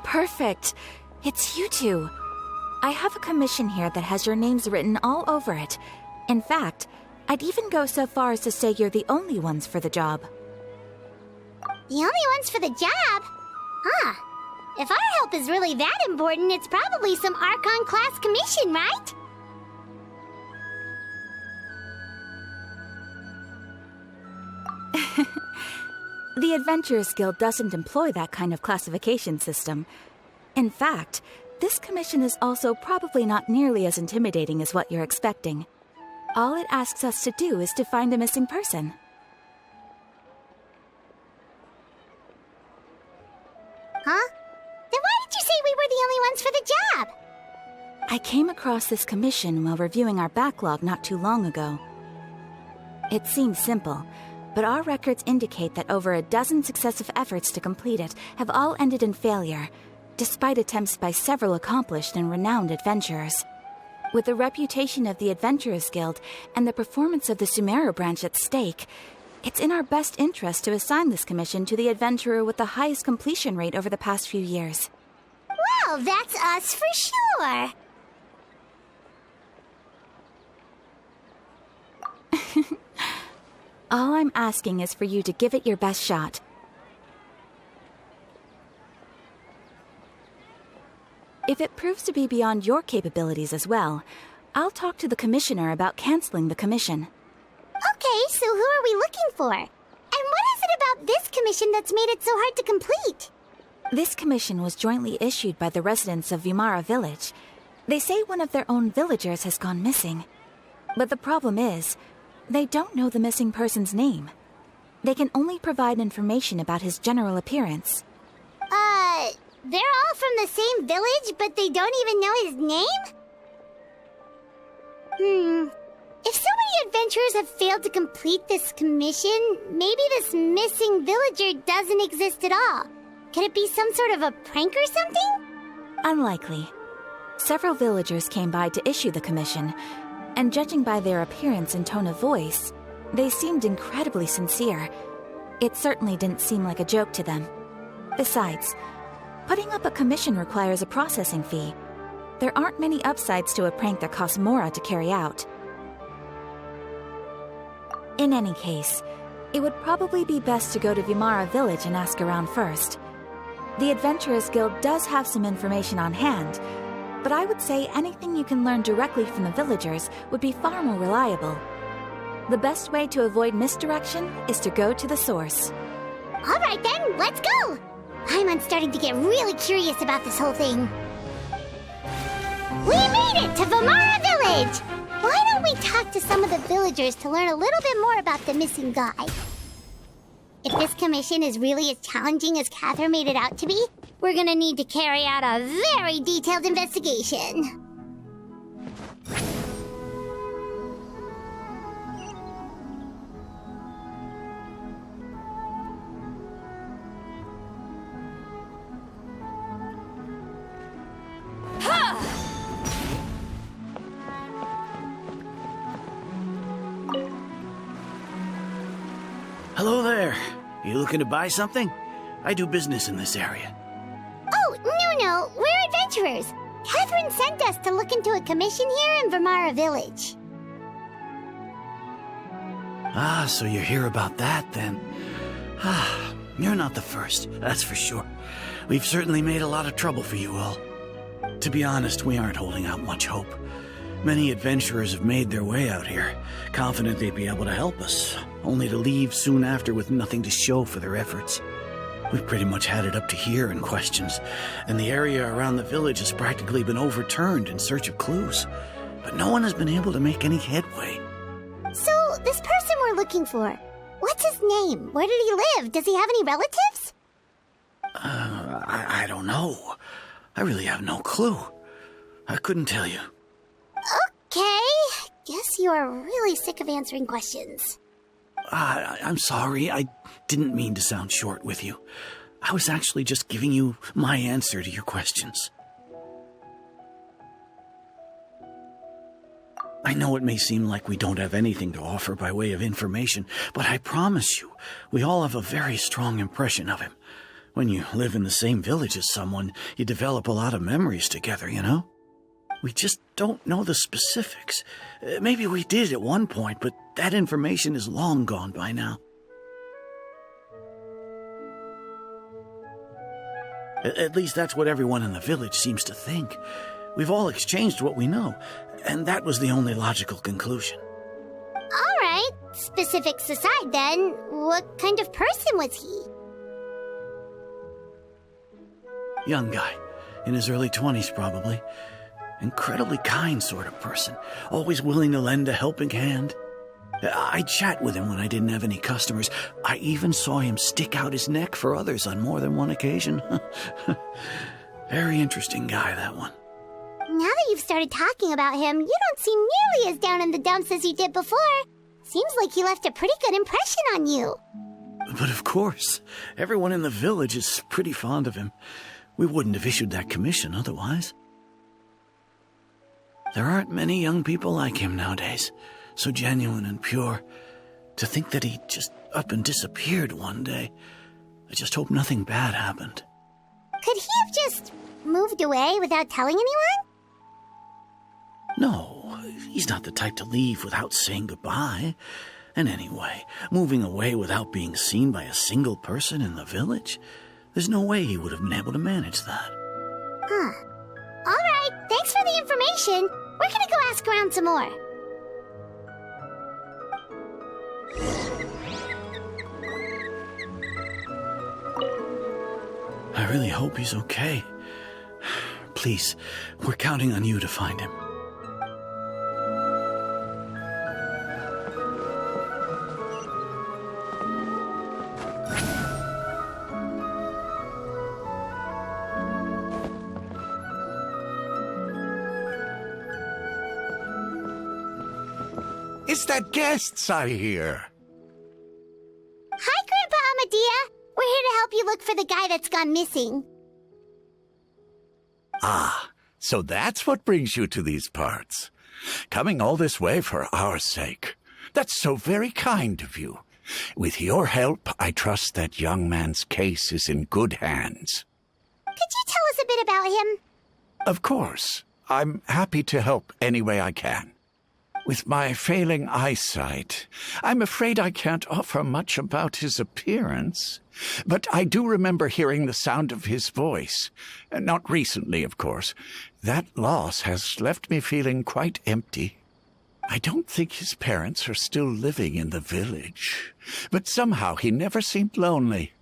Perfect. It's you two. I have a commission here that has your names written all over it. In fact, I'd even go so far as to say you're the only ones for the job. The only ones for the job? Huh. If our help is really that important, it's probably some Archon class commission, right? The Adventurers Guild doesn't employ that kind of classification system. In fact, this commission is also probably not nearly as intimidating as what you're expecting. All it asks us to do is to find a missing person. Huh? Then why did you say we were the only ones for the job? I came across this commission while reviewing our backlog not too long ago. It seems simple, but our records indicate that over a dozen successive efforts to complete it have all ended in failure, despite attempts by several accomplished and renowned adventurers. With the reputation of the Adventurers Guild and the performance of the Sumeru branch at stake, it's in our best interest to assign this commission to the adventurer with the highest completion rate over the past few years. Well, that's us for sure. All I'm asking is for you to give it your best shot. If it proves to be beyond your capabilities as well, I'll talk to the commissioner about canceling the commission. Okay, so who are we looking for? And what is it about this commission that's made it so hard to complete? This commission was jointly issued by the residents of Vimara Village. They say one of their own villagers has gone missing. But the problem is, they don't know the missing person's name. They can only provide information about his general appearance. They're all from the same village, but they don't even know his name? If so many adventurers have failed to complete this commission, maybe this missing villager doesn't exist at all. Could it be some sort of a prank or something? Unlikely. Several villagers came by to issue the commission, and judging by their appearance and tone of voice, they seemed incredibly sincere. It certainly didn't seem like a joke to them. Besides, putting up a commission requires a processing fee. There aren't many upsides to a prank that costs Mora to carry out. In any case, it would probably be best to go to Vimara Village and ask around first. The Adventurers Guild does have some information on hand, but I would say anything you can learn directly from the villagers would be far more reliable. The best way to avoid misdirection is to go to the source. All right then, let's go! I'm starting to get really curious about this whole thing. We made it to Vimara Village! Why don't we talk to some of the villagers to learn a little bit more about the missing guy? If this commission is really as challenging as Catherine made it out to be, we're gonna need to carry out a very detailed investigation. Hello there. You looking to buy something? I do business in this area. Oh, no, we're adventurers. Catherine sent us to look into a commission here in Vimara Village. Ah, so you're here about that, then. Ah, you're not the first, that's for sure. We've certainly made a lot of trouble for you all. To be honest, we aren't holding out much hope. Many adventurers have made their way out here, confident they'd be able to help us, only to leave soon after with nothing to show for their efforts. We've pretty much had it up to here in questions, and the area around the village has practically been overturned in search of clues, but no one has been able to make any headway. So, this person we're looking for, what's his name? Where did he live? Does he have any relatives? I don't know. I really have no clue. I couldn't tell you. Okay, guess you are really sick of answering questions. I'm sorry, I didn't mean to sound short with you. I was actually just giving you my answer to your questions. I know it may seem like we don't have anything to offer by way of information, but I promise you, we all have a very strong impression of him. When you live in the same village as someone, you develop a lot of memories together, you know? We just don't know the specifics. Maybe we did at one point, but that information is long gone by now. At least that's what everyone in the village seems to think. We've all exchanged what we know, and that was the only logical conclusion. All right, specifics aside then, what kind of person was he? Young guy, in his early 20s probably. Incredibly kind sort of person, always willing to lend a helping hand. I'd chat with him when I didn't have any customers. I even saw him stick out his neck for others on more than one occasion. Very interesting guy, that one. Now that you've started talking about him, you don't seem nearly as down in the dumps as you did before. Seems like he left a pretty good impression on you. But of course, everyone in the village is pretty fond of him. We wouldn't have issued that commission otherwise. There aren't many young people like him nowadays, so genuine and pure. To think that he just up and disappeared one day. I just hope nothing bad happened. Could he have just moved away without telling anyone? No, he's not the type to leave without saying goodbye. And anyway, moving away without being seen by a single person in the village? There's no way he would have been able to manage that. Huh. All right, thanks for the information. We're gonna go ask around some more. I really hope he's okay. Please, we're counting on you to find him. Is that guests I hear? Hi, Grandpa Amadea. We're here to help you look for the guy that's gone missing. Ah, so that's what brings you to these parts. Coming all this way for our sake. That's so very kind of you. With your help, I trust that young man's case is in good hands. Could you tell us a bit about him? Of course. I'm happy to help any way I can. With my failing eyesight, I'm afraid I can't offer much about his appearance. But I do remember hearing the sound of his voice. Not recently, of course. That loss has left me feeling quite empty. I don't think his parents are still living in the village. But somehow he never seemed lonely.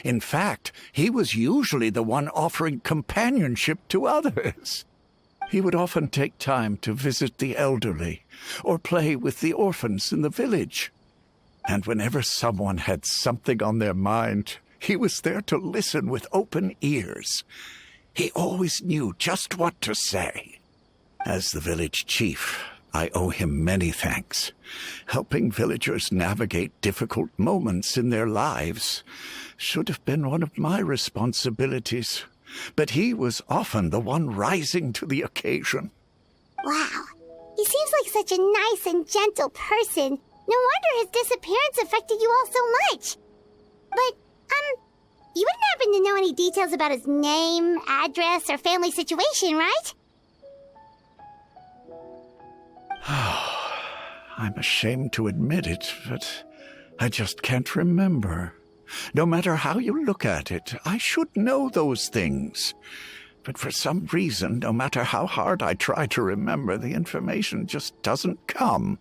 In fact, he was usually the one offering companionship to others. He would often take time to visit the elderly or play with the orphans in the village. And whenever someone had something on their mind, he was there to listen with open ears. He always knew just what to say. As the village chief, I owe him many thanks. Helping villagers navigate difficult moments in their lives should have been one of my responsibilities. But he was often the one rising to the occasion. Wow. He seems like such a nice and gentle person. No wonder his disappearance affected you all so much. But, you wouldn't happen to know any details about his name, address, or family situation, right? I'm ashamed to admit it, but I just can't remember. No matter how you look at it, I should know those things. But for some reason, no matter how hard I try to remember, the information just doesn't come.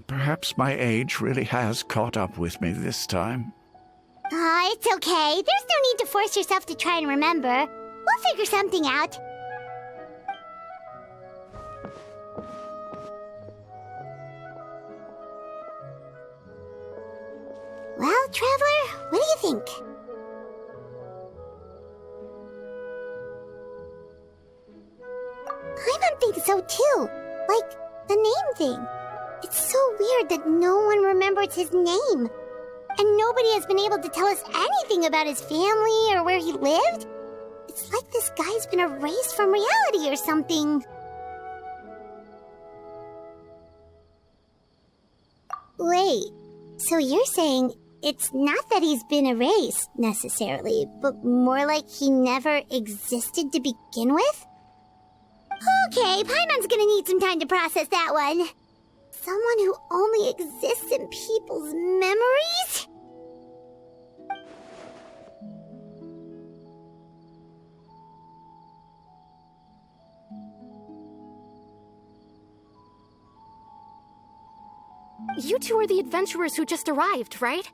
Perhaps my age really has caught up with me this time. It's okay. There's no need to force yourself to try and remember. We'll figure something out. Well, Traveler, what do you think? I don't think so, too. Like, the name thing. It's so weird that no one remembers his name. And nobody has been able to tell us anything about his family or where he lived. It's like this guy's been erased from reality or something. Wait, so you're saying It's not that he's been erased, necessarily, but more like he never existed to begin with? Okay, Paimon's gonna need some time to process that one. Someone who only exists in people's memories? You two are the adventurers who just arrived, right?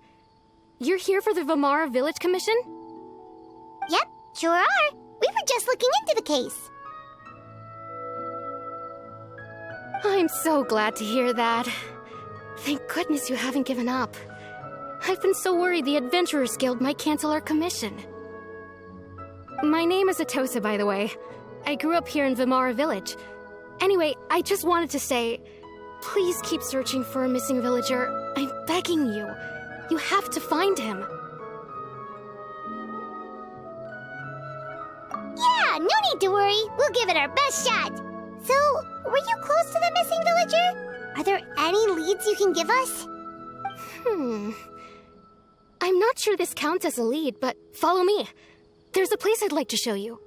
You're here for the Vamara Village Commission? Yep, sure are. We were just looking into the case. I'm so glad to hear that. Thank goodness you haven't given up. I've been so worried the Adventurers Guild might cancel our commission. My name is Atosa, by the way. I grew up here in Vamara Village. Anyway, I just wanted to say, please keep searching for a missing villager. I'm begging you. You have to find him. Yeah, no need to worry. We'll give it our best shot. So, were you close to the missing villager? Are there any leads you can give us? I'm not sure this counts as a lead, but follow me. There's a place I'd like to show you.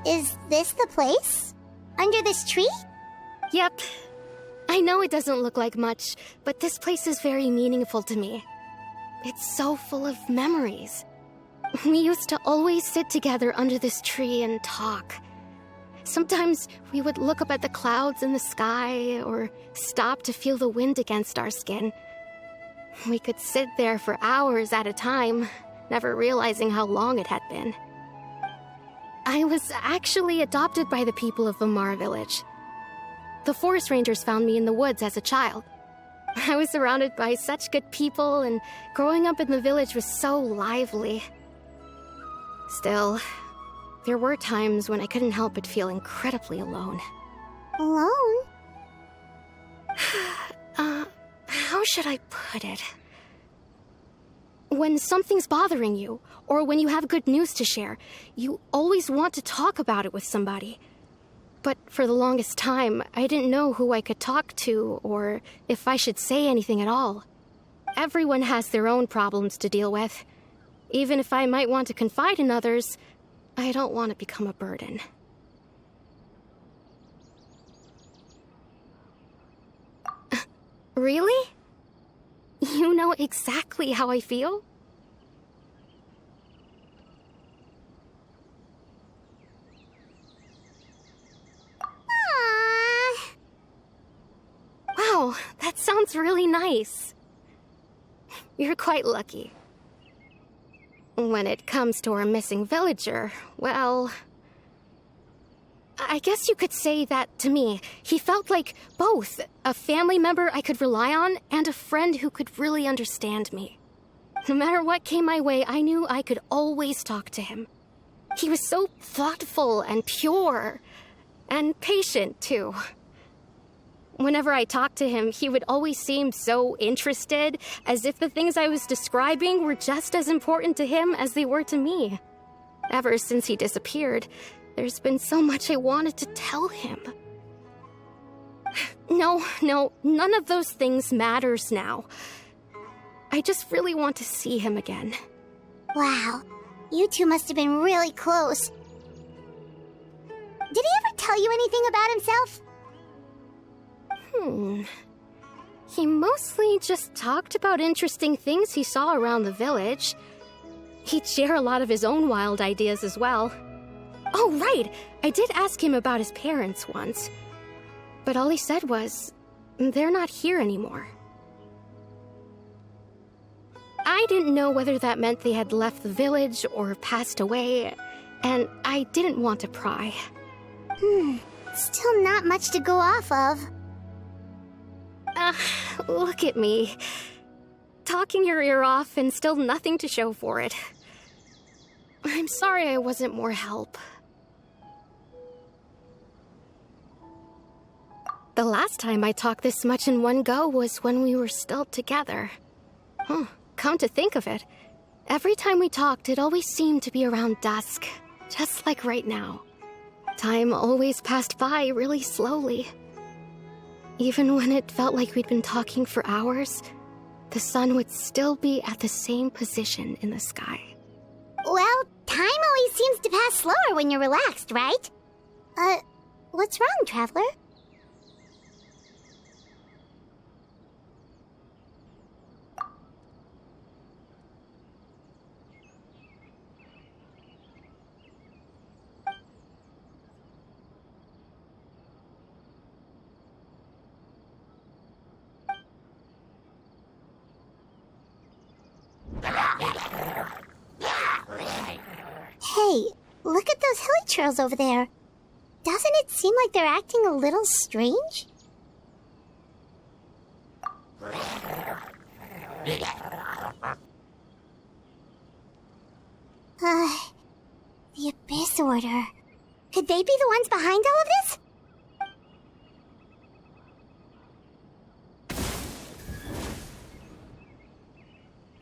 Is this the place? Under this tree? Yep. I know it doesn't look like much, but this place is very meaningful to me. It's so full of memories. We used to always sit together under this tree and talk. Sometimes we would look up at the clouds in the sky, or stop to feel the wind against our skin. We could sit there for hours at a time, never realizing how long it had been. I was actually adopted by the people of Vamara Village. The forest rangers found me in the woods as a child. I was surrounded by such good people, and growing up in the village was so lively. Still, there were times when I couldn't help but feel incredibly alone. Alone? How should I put it? When something's bothering you, or when you have good news to share, you always want to talk about it with somebody. But for the longest time, I didn't know who I could talk to, or if I should say anything at all. Everyone has their own problems to deal with. Even if I might want to confide in others, I don't want to become a burden. Really? You know exactly how I feel? Wow, that sounds really nice. You're quite lucky. When it comes to our missing villager, well, I guess you could say that to me. He felt like both a family member I could rely on and a friend who could really understand me. No matter what came my way, I knew I could always talk to him. He was so thoughtful and pure, and patient, too. Whenever I talked to him, he would always seem so interested, as if the things I was describing were just as important to him as they were to me. Ever since he disappeared, there's been so much I wanted to tell him. No, none of those things matters now. I just really want to see him again. Wow, you two must have been really close. Did he ever tell you anything about himself? He mostly just talked about interesting things he saw around the village. He'd share a lot of his own wild ideas as well. Oh, right! I did ask him about his parents once. But all he said was, they're not here anymore. I didn't know whether that meant they had left the village or passed away, and I didn't want to pry. Still not much to go off of. Look at me. Talking your ear off and still nothing to show for it. I'm sorry I wasn't more help. The last time I talked this much in one go was when we were still together. Come to think of it, every time we talked, it always seemed to be around dusk, just like right now. Time always passed by really slowly. Even when it felt like we'd been talking for hours, the sun would still be at the same position in the sky. Well, time always seems to pass slower when you're relaxed, right? What's wrong, Traveler? Hey, look at those hilly trails over there. Doesn't it seem like they're acting a little strange? The Abyss Order. Could they be the ones behind all of this?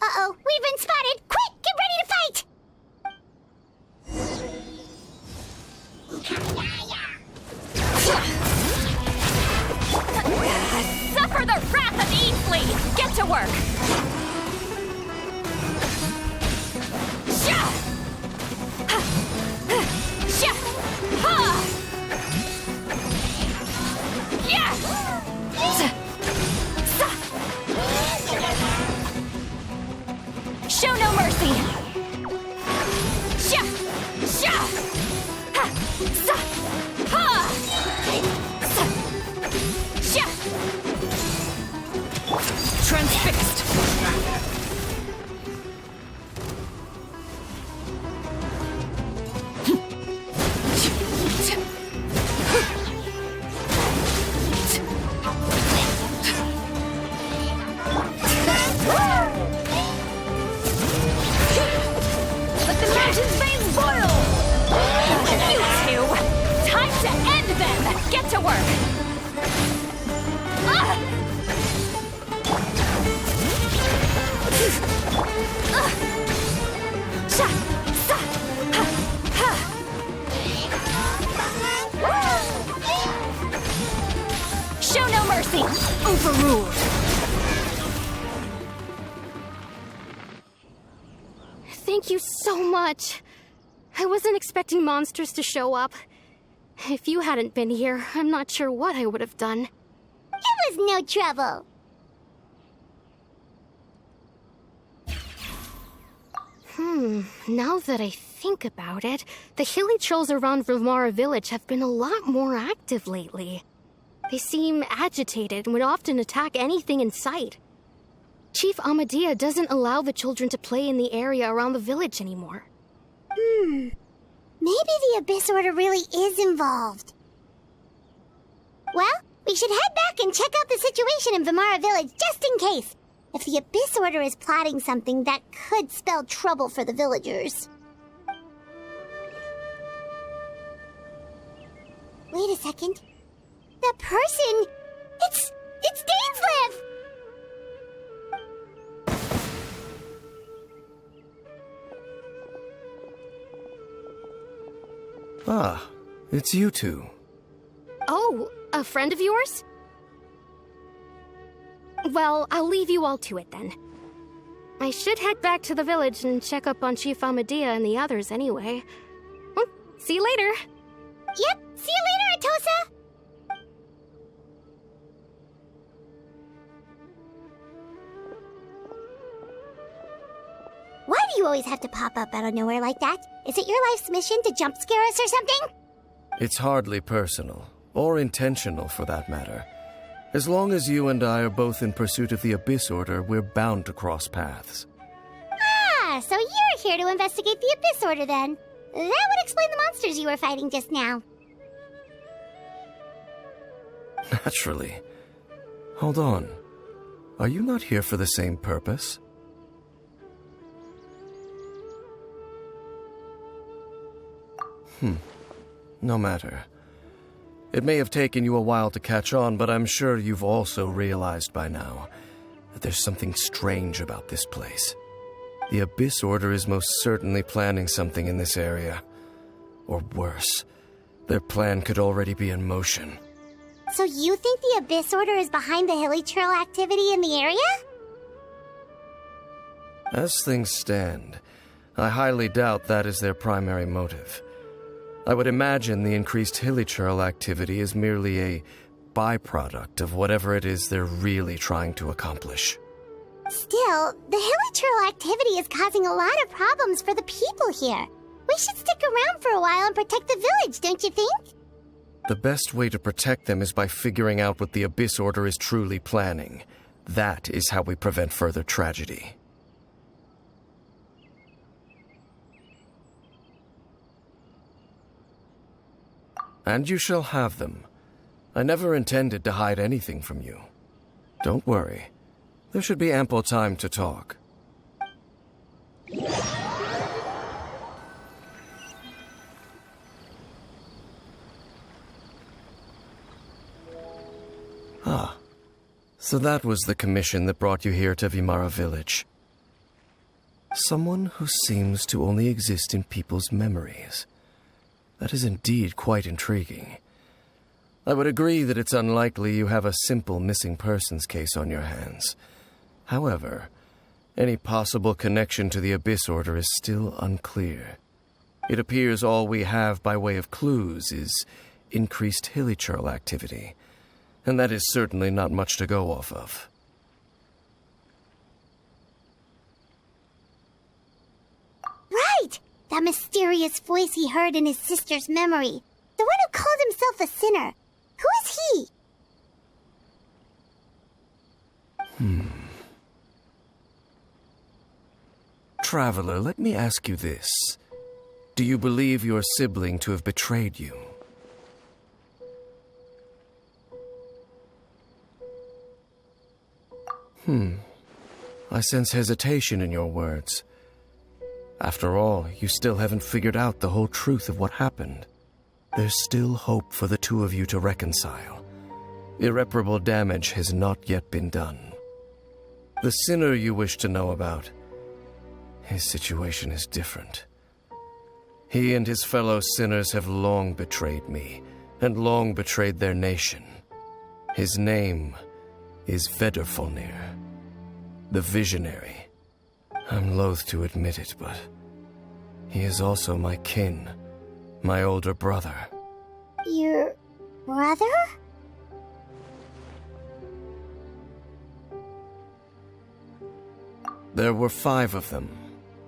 Uh-oh, we've been spotted! Quick, get ready to fight! Suffer the wrath of Easley! Get to work! Sha! Sha! Ha! Yeah! Show no mercy! Sha! Sha! Ha! Sa! Ha! Sa! Sha! Transfixed! Let the mountain's veins boil! You two! Time to end them! Get to work! Sha! Sa! Ha! Ha! Show no mercy! Overruled! Thank you so much. I wasn't expecting monsters to show up. If you hadn't been here, I'm not sure what I would have done. It was no trouble. Now that I think about it, the hilly trolls around Vilmara village have been a lot more active lately. They seem agitated and would often attack anything in sight. Chief Amadea doesn't allow the children to play in the area around the village anymore. Maybe the Abyss Order really is involved. Well, we should head back and check out the situation in Vilmara village just in case. If the Abyss Order is plotting something that could spell trouble for the villagers. Wait a second. The person... It's Dainslev! Ah, it's you two. Oh, a friend of yours? Well, I'll leave you all to it then. I should head back to the village and check up on Chief Amadea and the others anyway. Well, see you later. Yep, see you later, Atosa! Why do you always have to pop up out of nowhere like that? Is it your life's mission to jump scare us or something? It's hardly personal, or intentional for that matter. As long as you and I are both in pursuit of the Abyss Order, we're bound to cross paths. Ah, so you're here to investigate the Abyss Order then. That would explain the monsters you were fighting just now. Naturally. Hold on. Are you not here for the same purpose? No matter. It may have taken you a while to catch on, but I'm sure you've also realized by now that there's something strange about this place. The Abyss Order is most certainly planning something in this area. Or worse, Their plan could already be in motion. So you think the Abyss Order is behind the Hilichurl activity in the area? As things stand, I highly doubt that is their primary motive. I would imagine the increased Hilichurl activity is merely a byproduct of whatever it is they're really trying to accomplish. Still, the Hilichurl activity is causing a lot of problems for the people here. We should stick around for a while and protect the village, don't you think? The best way to protect them is by figuring out what the Abyss Order is truly planning. That is how we prevent further tragedy. And you shall have them. I never intended to hide anything from you. Don't worry. There should be ample time to talk. So that was the commission that brought you here to Vimara Village. Someone who seems to only exist in people's memories. That is indeed quite intriguing. I would agree that it's unlikely you have a simple missing persons case on your hands. However, any possible connection to the Abyss Order is still unclear. It appears all we have by way of clues is increased Hilichurl activity, and that is certainly not much to go off of. Right! That mysterious voice he heard in his sister's memory. The one who called himself a sinner. Who is he? Traveler, let me ask you this. Do you believe your sibling to have betrayed you? I sense hesitation in your words. After all, you still haven't figured out the whole truth of what happened. There's still hope for the two of you to reconcile. Irreparable damage has not yet been done. The sinner you wish to know about, his situation is different. He and his fellow sinners have long betrayed me, and long betrayed their nation. His name is Vedrfolnir, the Visionary. I'm loath to admit it, but he is also my kin, my older brother. Your brother? There were 5 of them,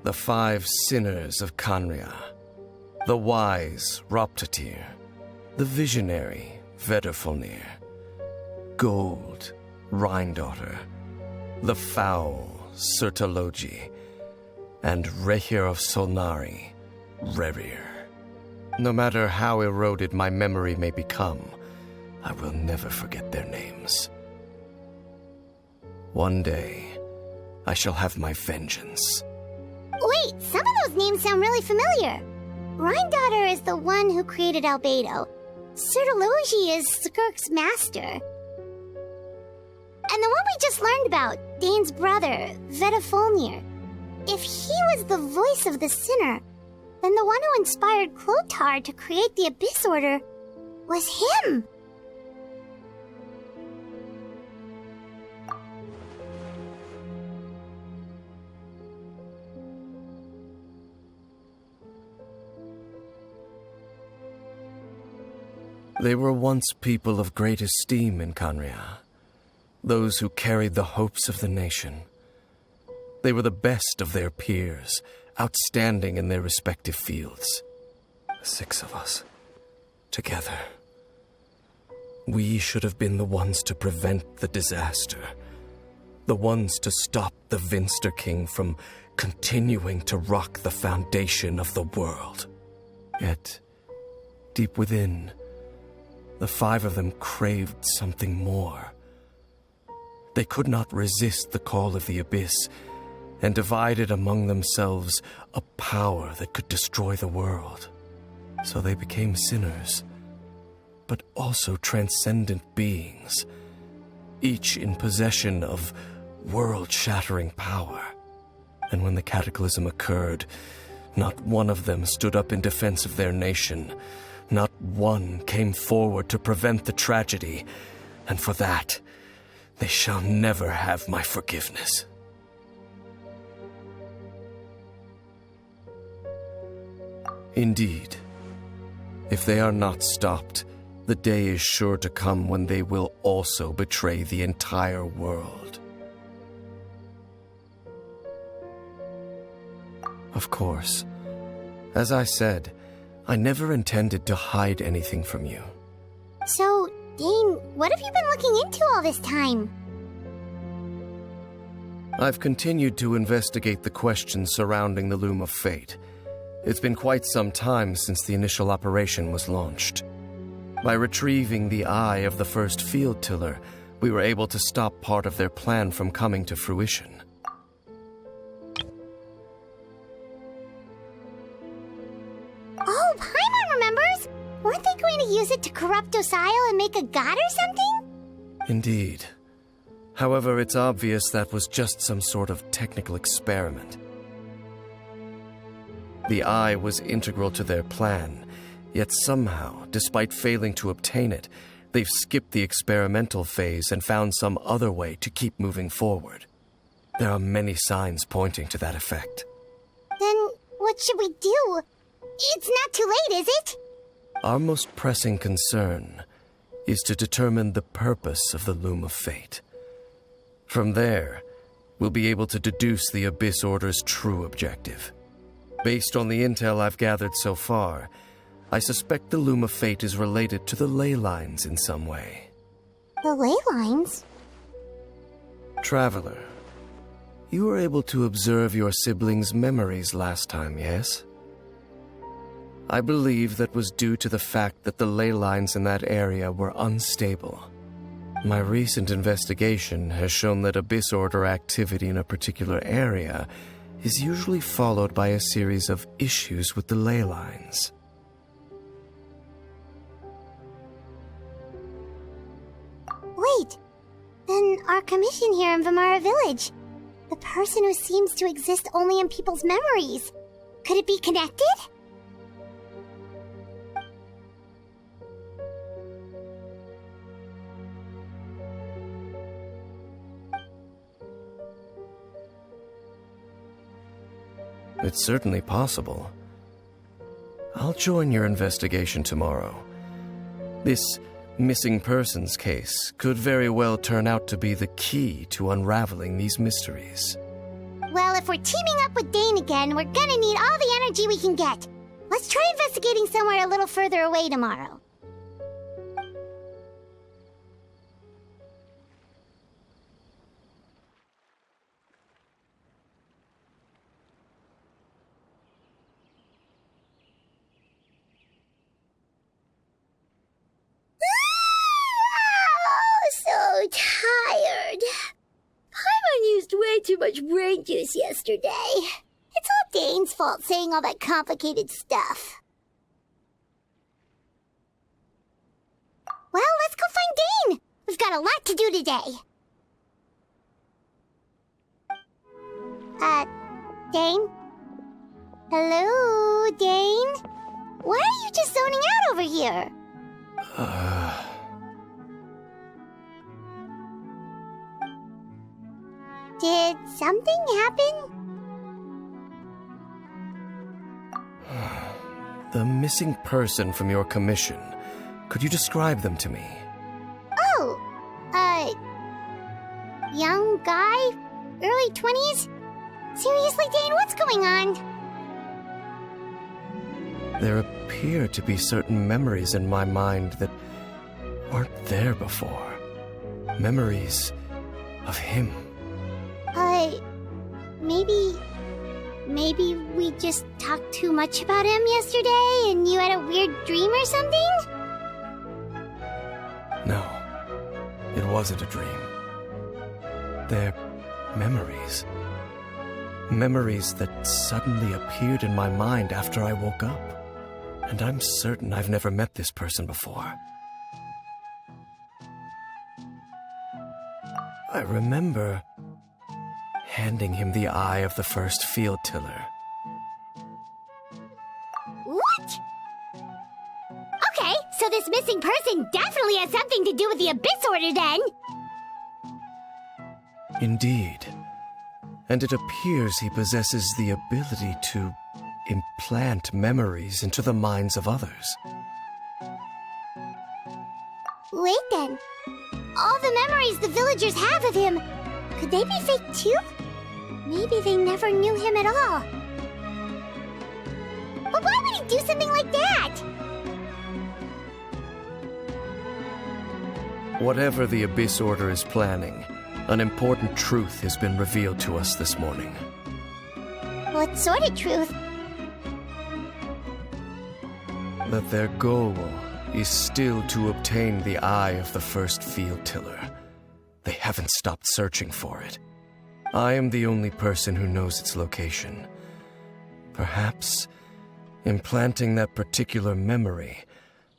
the 5 sinners of Khaenri'ah. The wise, Roptatyr. The visionary, Vedrfolnir. Gold, Rhine-daughter. The foul, Surtalogi. And Rehir of Solnari, Rerir. No matter how eroded my memory may become, I will never forget their names. One day, I shall have my vengeance. Wait, some of those names sound really familiar. Rhine-daughter is the one who created Albedo. Surtalogi is Skirk's master. And the one we just learned about, Dane's brother, Vedrfolnir. If he was the voice of the sinner, then the one who inspired Clothar to create the Abyss Order was him. They were once people of great esteem in Khaenri'ah, those who carried the hopes of the nation. They were the best of their peers, outstanding in their respective fields. 6 of us, together. We should have been the ones to prevent the disaster, the ones to stop the Vinster King from continuing to rock the foundation of the world. Yet, deep within, the 5 of them craved something more. They could not resist the call of the Abyss, and divided among themselves a power that could destroy the world. So they became sinners, but also transcendent beings, each in possession of world-shattering power. And when the Cataclysm occurred, not one of them stood up in defense of their nation, Not one came forward to prevent the tragedy, and for that, they shall never have my forgiveness. Indeed, if they are not stopped, the day is sure to come when they will also betray the entire world. Of course, as I said, I never intended to hide anything from you. So, Dane, what have you been looking into all this time? I've continued to investigate the questions surrounding the Loom of Fate. It's been quite some time since the initial operation was launched. By retrieving the eye of the first field tiller, we were able to stop part of their plan from coming to fruition. Oh, Paimon remembers! Weren't they going to use it to corrupt Docile and make a god or something? Indeed. However, it's obvious that was just some sort of technical experiment. The eye was integral to their plan, yet somehow, despite failing to obtain it, they've skipped the experimental phase and found some other way to keep moving forward. There are many signs pointing to that effect. Then what should we do? It's not too late, is it? Our most pressing concern is to determine the purpose of the Loom of Fate. From there, we'll be able to deduce the Abyss Order's true objective. Based on the intel I've gathered so far, I suspect the Loom of Fate is related to the ley lines in some way. The ley lines? Traveler, you were able to observe your siblings' memories last time, yes? I believe that was due to the fact that the ley lines in that area were unstable. My recent investigation has shown that Abyss Order activity in a particular area is usually followed by a series of issues with the ley lines. Wait, then our commission here in Vimara Village, the person who seems to exist only in people's memories, could it be connected? It's certainly possible. I'll join your investigation tomorrow. This missing persons case could very well turn out to be the key to unraveling these mysteries. Well, if we're teaming up with Dane again, we're gonna need all the energy we can get. Let's try investigating somewhere a little further away tomorrow. Tired. Paimon used way too much brain juice yesterday. It's all Dane's fault saying all that complicated stuff. Well, let's go find Dane. We've got a lot to do today. Dane? Hello, Dane? Why are you just zoning out over here? Did something happen? The missing person from your commission. Could you describe them to me? Oh, young guy? Early 20s? Seriously, Dane, what's going on? There appear to be certain memories in my mind that weren't there before. Memories of him. Maybe we just talked too much about him yesterday and you had a weird dream or something? No, it wasn't a dream. They're memories. Memories that suddenly appeared in my mind after I woke up. And I'm certain I've never met this person before. I remember handing him the eye of the first field tiller. What? missing person definitely has something to do with the Abyss Order then! Indeed. And it appears he possesses the ability to implant memories into the minds of others. Wait then. All the memories the villagers have of him, could they be fake too? Maybe they never knew him at all. But why would he do something like that? Whatever the Abyss Order is planning, an important truth has been revealed to us this morning. What sort of truth? That their goal is still to obtain the eye of the first field tiller. They haven't stopped searching for it. I am the only person who knows its location. Perhaps implanting that particular memory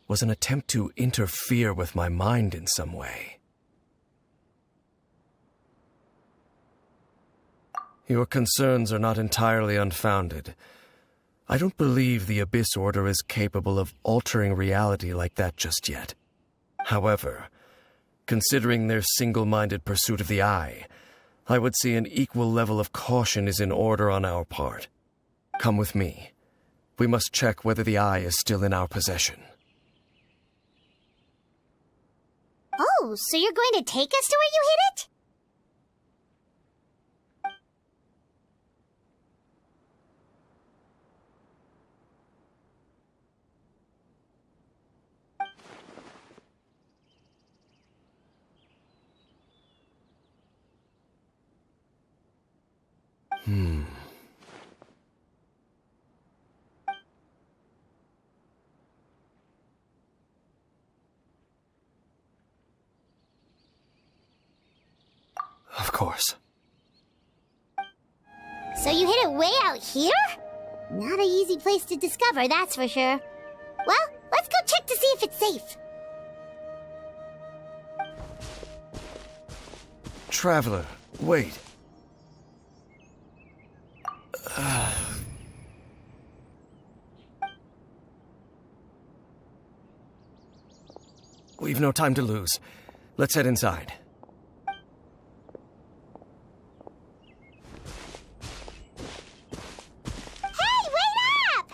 was an attempt to interfere with my mind in some way. Your concerns are not entirely unfounded. I don't believe the Abyss Order is capable of altering reality like that just yet. However, considering their single-minded pursuit of the Eye, I would say an equal level of caution is in order on our part. Come with me. We must check whether the Eye is still in our possession. Oh, so you're going to take us to where you hid it? Of course. So you hid it way out here? Not an easy place to discover, that's for sure. Well, let's go check to see if it's safe. Traveler, wait. We've no time to lose. Let's head inside. Hey, wait up!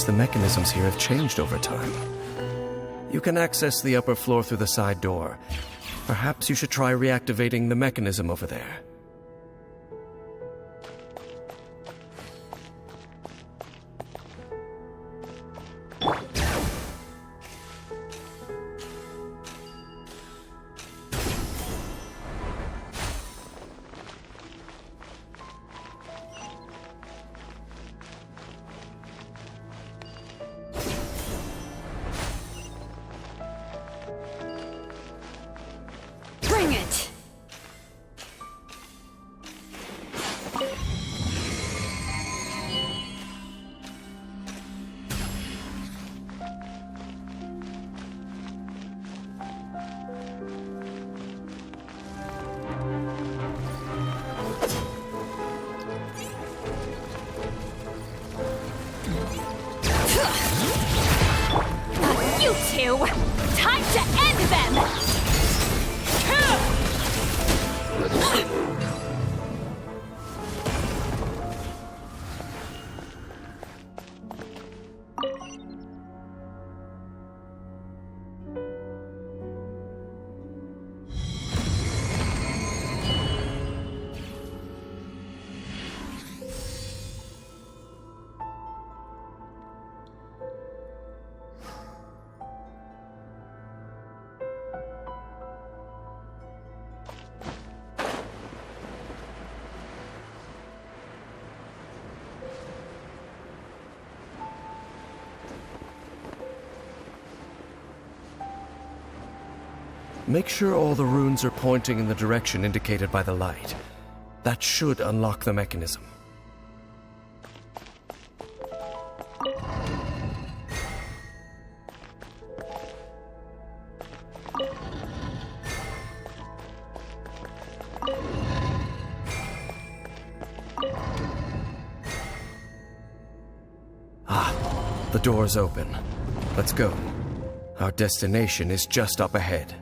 The mechanisms here have changed over time. You can access the upper floor through the side door. Perhaps you should try reactivating the mechanism over there. You two! Time to end them! Make sure all the runes are pointing in the direction indicated by the light. That should unlock the mechanism. The door's open. Let's go. Our destination is just up ahead.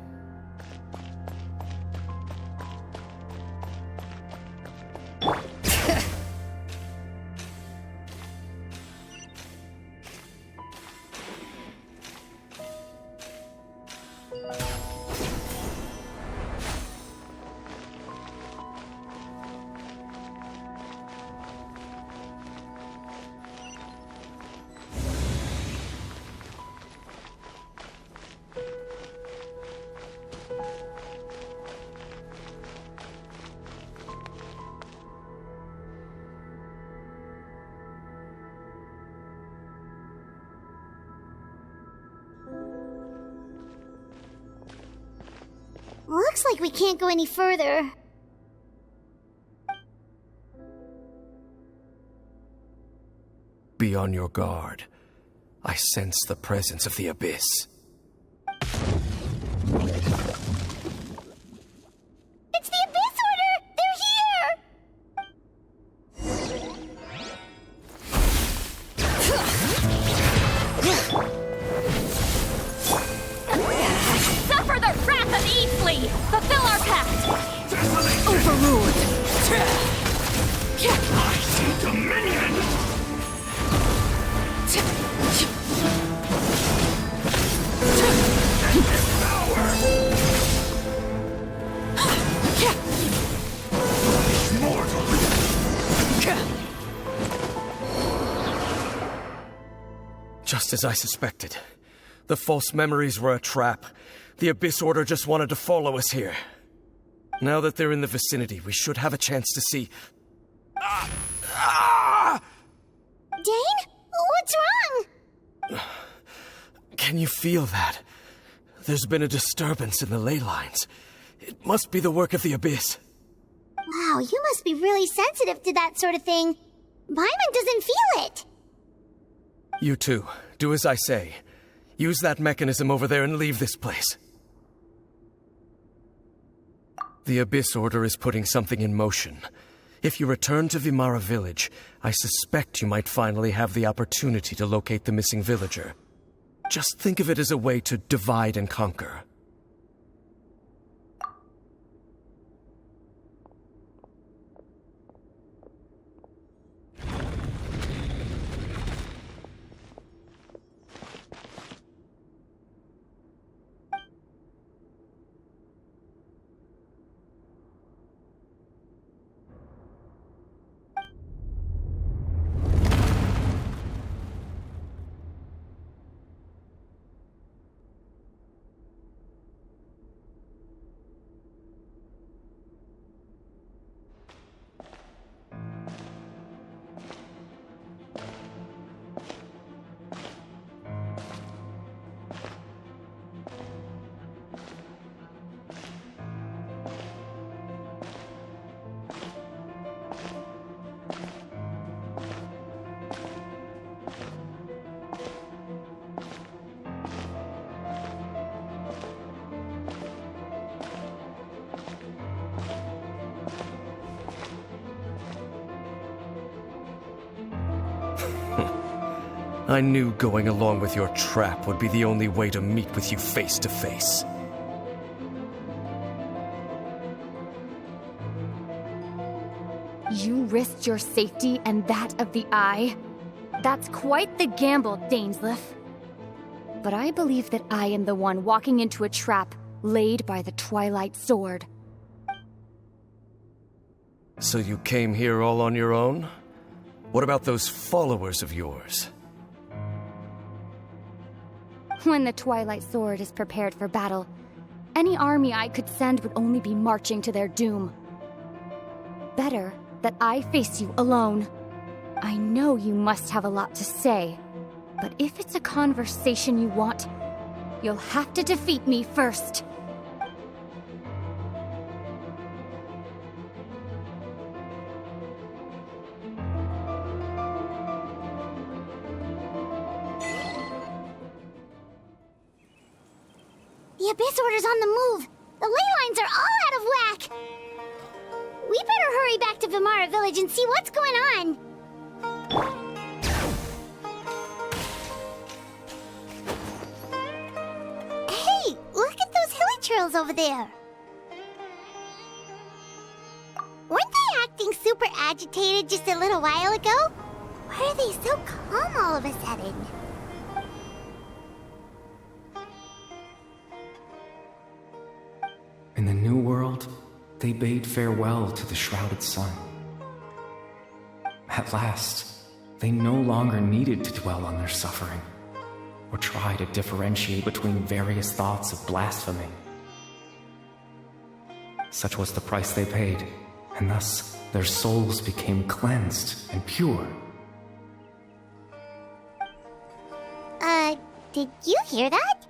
Looks like we can't go any further. Be on your guard. I sense the presence of the Abyss. It's the Abyss Order! They're here! Suffer the wrath of Eastleigh! Fulfill our pact! Overruled! I see dominion! Just as I suspected. The false memories were a trap. The Abyss Order just wanted to follow us here. Now that they're in the vicinity, we should have a chance to see... Dane? What's wrong? Can you feel that? There's been a disturbance in the ley lines. It must be the work of the Abyss. Wow, you must be really sensitive to that sort of thing. Paimon doesn't feel it. You too. Do as I say. Use that mechanism over there and leave this place. The Abyss Order is putting something in motion. If you return to Vimara Village, I suspect you might finally have the opportunity to locate the missing villager. Just think of it as a way to divide and conquer. I knew going along with your trap would be the only way to meet with you face to face. You risked your safety and that of the Eye? That's quite the gamble, Dainsleif. But I believe that I am the one walking into a trap laid by the Twilight Sword. So you came here all on your own? What about those followers of yours? When the Twilight Sword is prepared for battle, any army I could send would only be marching to their doom. Better that I face you alone. I know you must have a lot to say, but if it's a conversation you want, you'll have to defeat me first. Abyss Order's on the move. The ley lines are all out of whack. We better hurry back to Vimara Village and see what's going on. Hey, look at those hilichurls over there. Weren't they acting super agitated just a little while ago? Why are they so calm all of a sudden? In the New World, they bade farewell to the shrouded sun. At last, they no longer needed to dwell on their suffering, or try to differentiate between various thoughts of blasphemy. Such was the price they paid, and thus their souls became cleansed and pure. Did you hear that?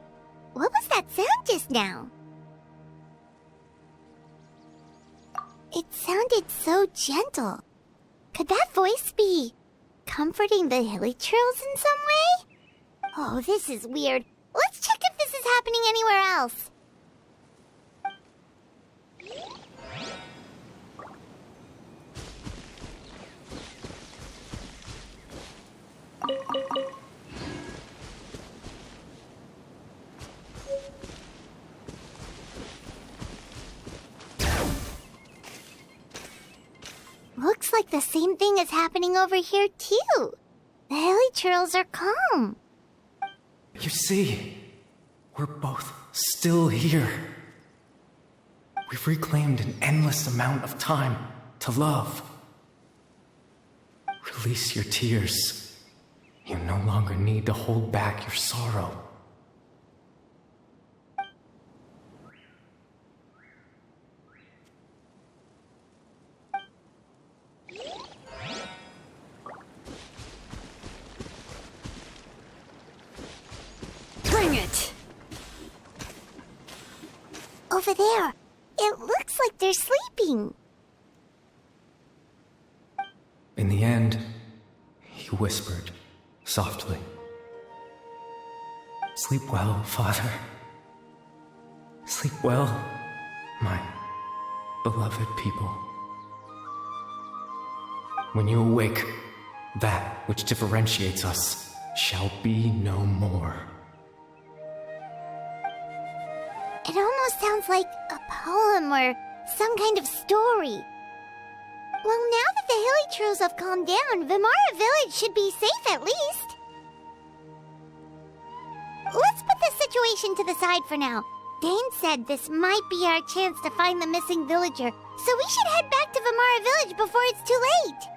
What was that sound just now? It sounded so gentle. Could that voice be comforting the hilichurls in some way? Oh, this is weird. Let's check if this is happening anywhere else. Looks like the same thing is happening over here, too. The hilichurls are calm. You see, we're both still here. We've reclaimed an endless amount of time to love. Release your tears. You no longer need to hold back your sorrow. Bring it! Over there. It looks like they're sleeping. In the end, he whispered, softly. Sleep well, Father. Sleep well, my beloved people. When you awake, that which differentiates us shall be no more. It almost sounds like a poem or some kind of story. Well, now that the hilichurls have calmed down, Vimara Village should be safe at least. Let's put this situation to the side for now. Dane said this might be our chance to find the missing villager, so we should head back to Vimara Village before it's too late.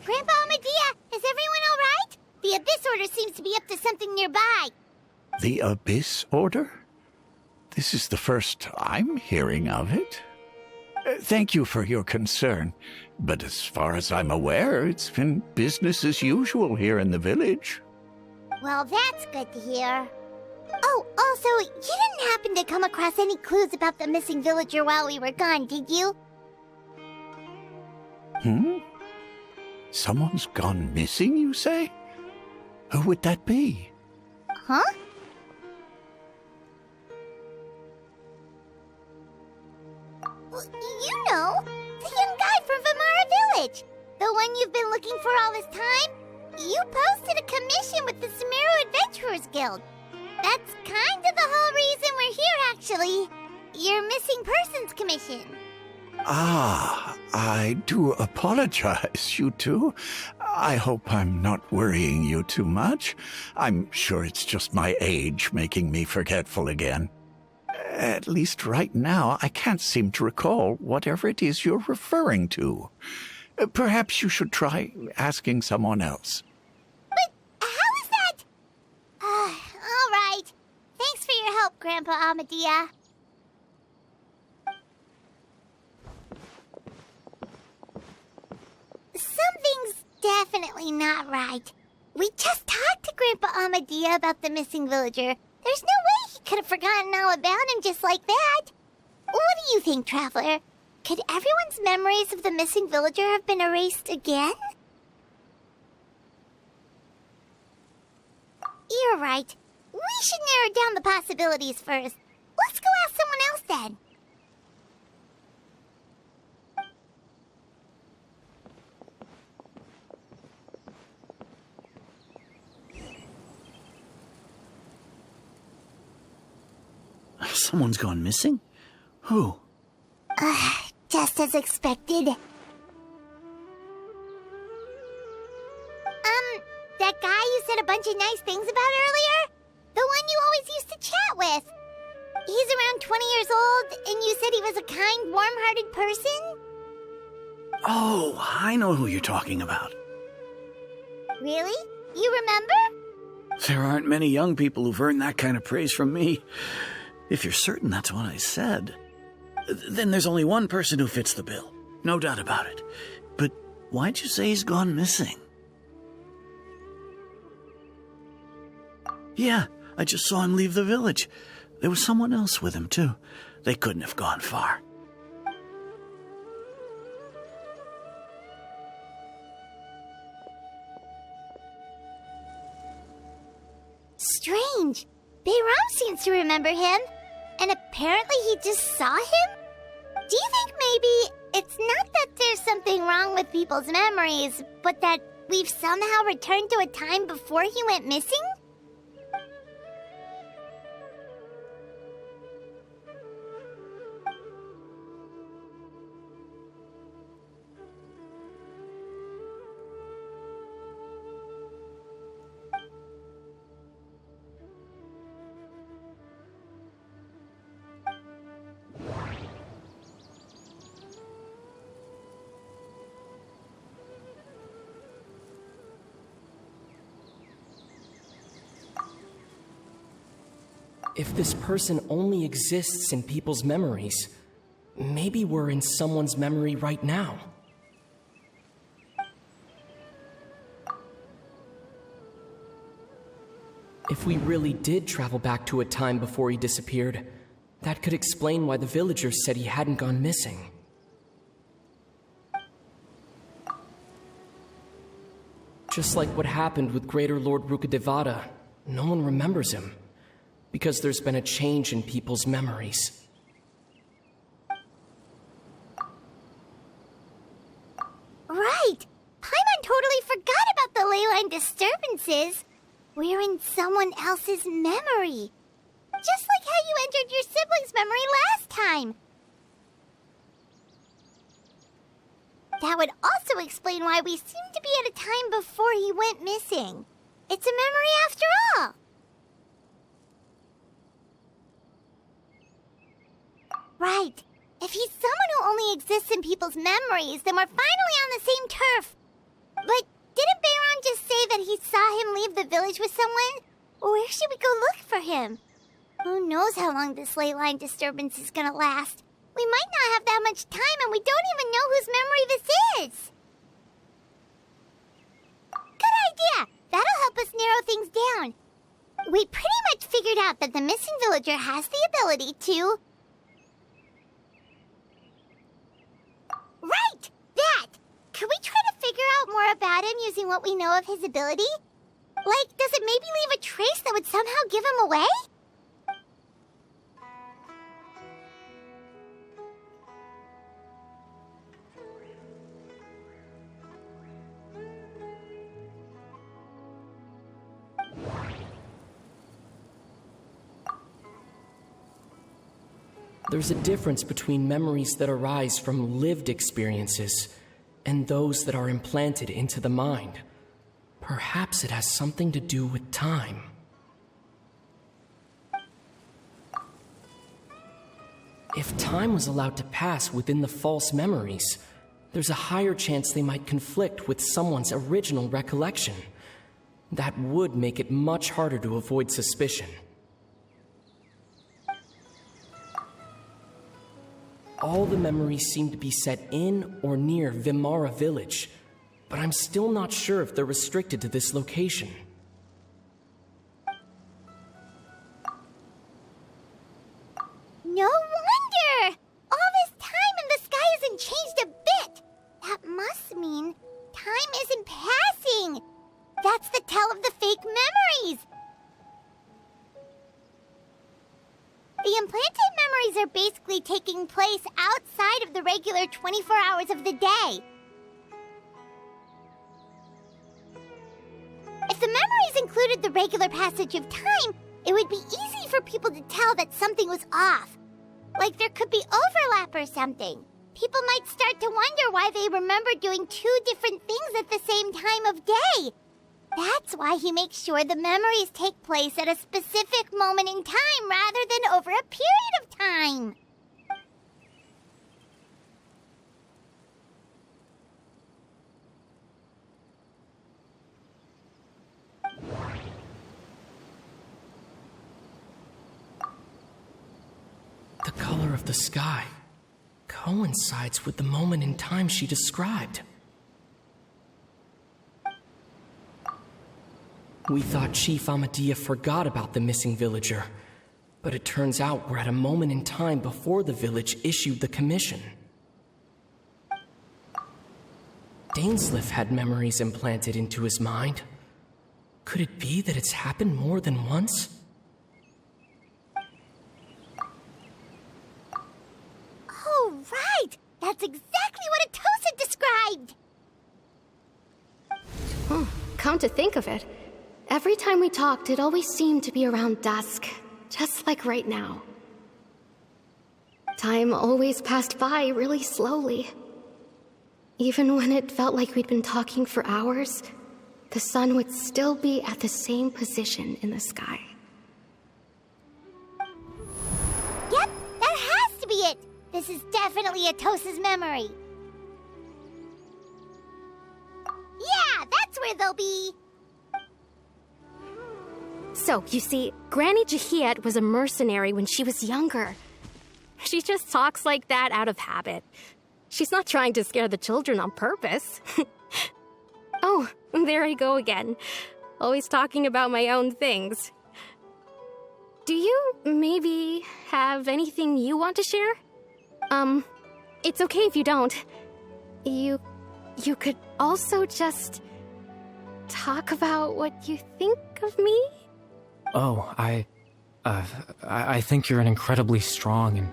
Grandpa Medea, is everyone all right? The Abyss Order seems to be up to something nearby. The Abyss Order? This is the first I'm hearing of it. Thank you for your concern, but as far as I'm aware, it's been business as usual here in the village. Well, that's good to hear. Oh, also, you didn't happen to come across any clues about the missing villager while we were gone, did you? Someone's gone missing, you say? Who would that be? Huh? Well, you know, the young guy from Vimara Village. The one you've been looking for all this time. You posted a commission with the Sumeru Adventurers Guild. That's kind of the whole reason we're here, actually. Your missing persons commission. Ah, I do apologize, you two. I hope I'm not worrying you too much. I'm sure it's just my age making me forgetful again. At least right now, I can't seem to recall whatever it is you're referring to. Perhaps you should try asking someone else. But how is that? All right. Thanks for your help, Grandpa Amadea. Something's definitely not right. We just talked to Grandpa Amadea about the missing villager. There's no way he could have forgotten all about him just like that. What do you think, Traveler? Could everyone's memories of the missing villager have been erased again? You're right. We should narrow down the possibilities first. Let's go ask someone else then. Someone's gone missing? Who? Just as expected. That guy you said a bunch of nice things about earlier? The one you always used to chat with. He's around 20 years old, and you said he was a kind, warm-hearted person? Oh, I know who you're talking about. Really? You remember? There aren't many young people who've earned that kind of praise from me. If you're certain that's what I said, then there's only one person who fits the bill. No doubt about it. But why'd you say he's gone missing? Yeah, I just saw him leave the village. There was someone else with him, too. They couldn't have gone far. Strange. Bayram seems to remember him, and apparently he just saw him? Do you think maybe it's not that there's something wrong with people's memories, but that we've somehow returned to a time before he went missing? If this person only exists in people's memories, maybe we're in someone's memory right now. If we really did travel back to a time before he disappeared, that could explain why the villagers said he hadn't gone missing. Just like what happened with Greater Lord Rukkhadevata, no one remembers him, because there's been a change in people's memories. Right! Paimon totally forgot about the ley line disturbances. We're in someone else's memory. Just like how you entered your sibling's memory last time. That would also explain why we seem to be at a time before he went missing. It's a memory after all. Right. If he's someone who only exists in people's memories, then we're finally on the same turf. But didn't Bayron just say that he saw him leave the village with someone? Where should we go look for him? Who knows how long this ley line disturbance is gonna last? We might not have that much time, and we don't even know whose memory this is. Good idea! That'll help us narrow things down. We pretty much figured out that the missing villager has the ability to... Right! That! Could we try to figure out more about him using what we know of his ability? Like, does it maybe leave a trace that would somehow give him away? There's a difference between memories that arise from lived experiences and those that are implanted into the mind. Perhaps it has something to do with time. If time was allowed to pass within the false memories, there's a higher chance they might conflict with someone's original recollection. That would make it much harder to avoid suspicion. All the memories seem to be set in or near Vimara village, but I'm still not sure if they're restricted to this location. No wonder! All this time and the sky hasn't changed a bit! That must mean time isn't passing! That's the tell of the fake memories! The implanted memories are basically taking place outside of the regular 24 hours of the day. If the memories included the regular passage of time, it would be easy for people to tell that something was off. Like there could be overlap or something. People might start to wonder why they remember doing two different things at the same time of day. That's why he makes sure the memories take place at a specific moment in time rather than over a period of time. The color of the sky coincides with the moment in time she described. We thought Chief Amadea forgot about the missing villager, but it turns out we're at a moment in time before the village issued the commission. Dainsleif had memories implanted into his mind. Could it be that it's happened more than once? Oh, right! That's exactly what Atosa described! Come to think of it, every time we talked, it always seemed to be around dusk, just like right now. Time always passed by really slowly. Even when it felt like we'd been talking for hours, the sun would still be at the same position in the sky. Yep, that has to be it! This is definitely Atosa's memory. Yeah, that's where they'll be! So, you see, Granny Jahiet was a mercenary when she was younger. She just talks like that out of habit. She's not trying to scare the children on purpose. Oh, there I go again. Always talking about my own things. Do you maybe have anything you want to share? It's okay if you don't. You could also just talk about what you think of me? Oh, I think you're an incredibly strong and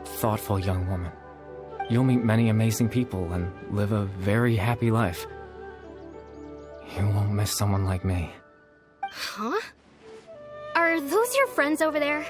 thoughtful young woman. You'll meet many amazing people and live a very happy life. You won't miss someone like me. Huh? Are those your friends over there?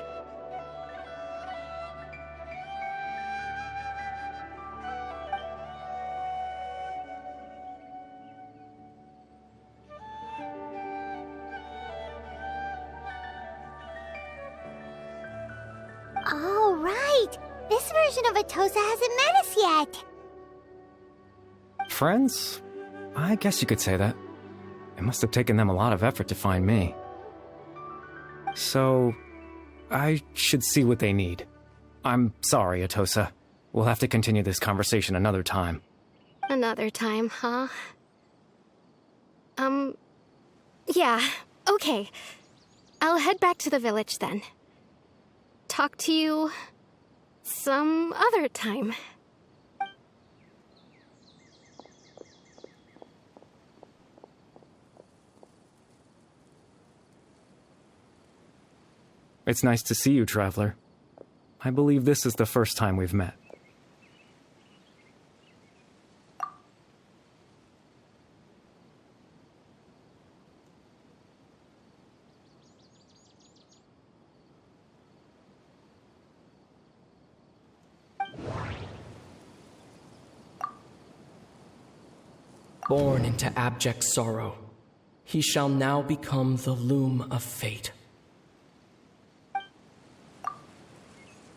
Oh, right! This version of Atosa hasn't met us yet! Friends? I guess you could say that. It must have taken them a lot of effort to find me. So, I should see what they need. I'm sorry, Atosa. We'll have to continue this conversation another time. Another time, huh? Yeah, okay. I'll head back to the village then. Talk to you some other time. It's nice to see you, Traveler. I believe this is the first time we've met. Born into abject sorrow, he shall now become the loom of fate.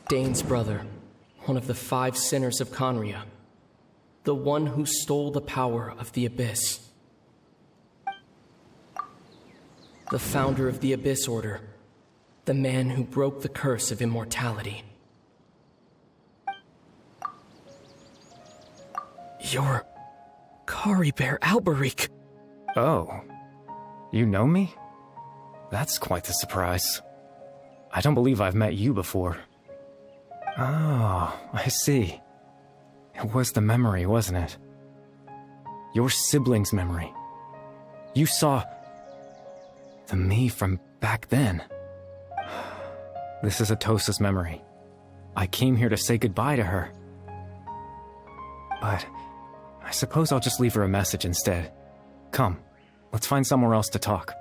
Dane's brother, one of the 5 sinners of Conria, the one who stole the power of the Abyss. The founder of the Abyss Order, the man who broke the curse of immortality. You're Caribert Alberic. Oh, you know me? That's quite the surprise. I don't believe I've met you before. Oh, I see. It was the memory, wasn't it? Your sibling's memory. You saw the me from back then. This is Atosa's memory. I came here to say goodbye to her. But I suppose I'll just leave her a message instead. Come, let's find somewhere else to talk.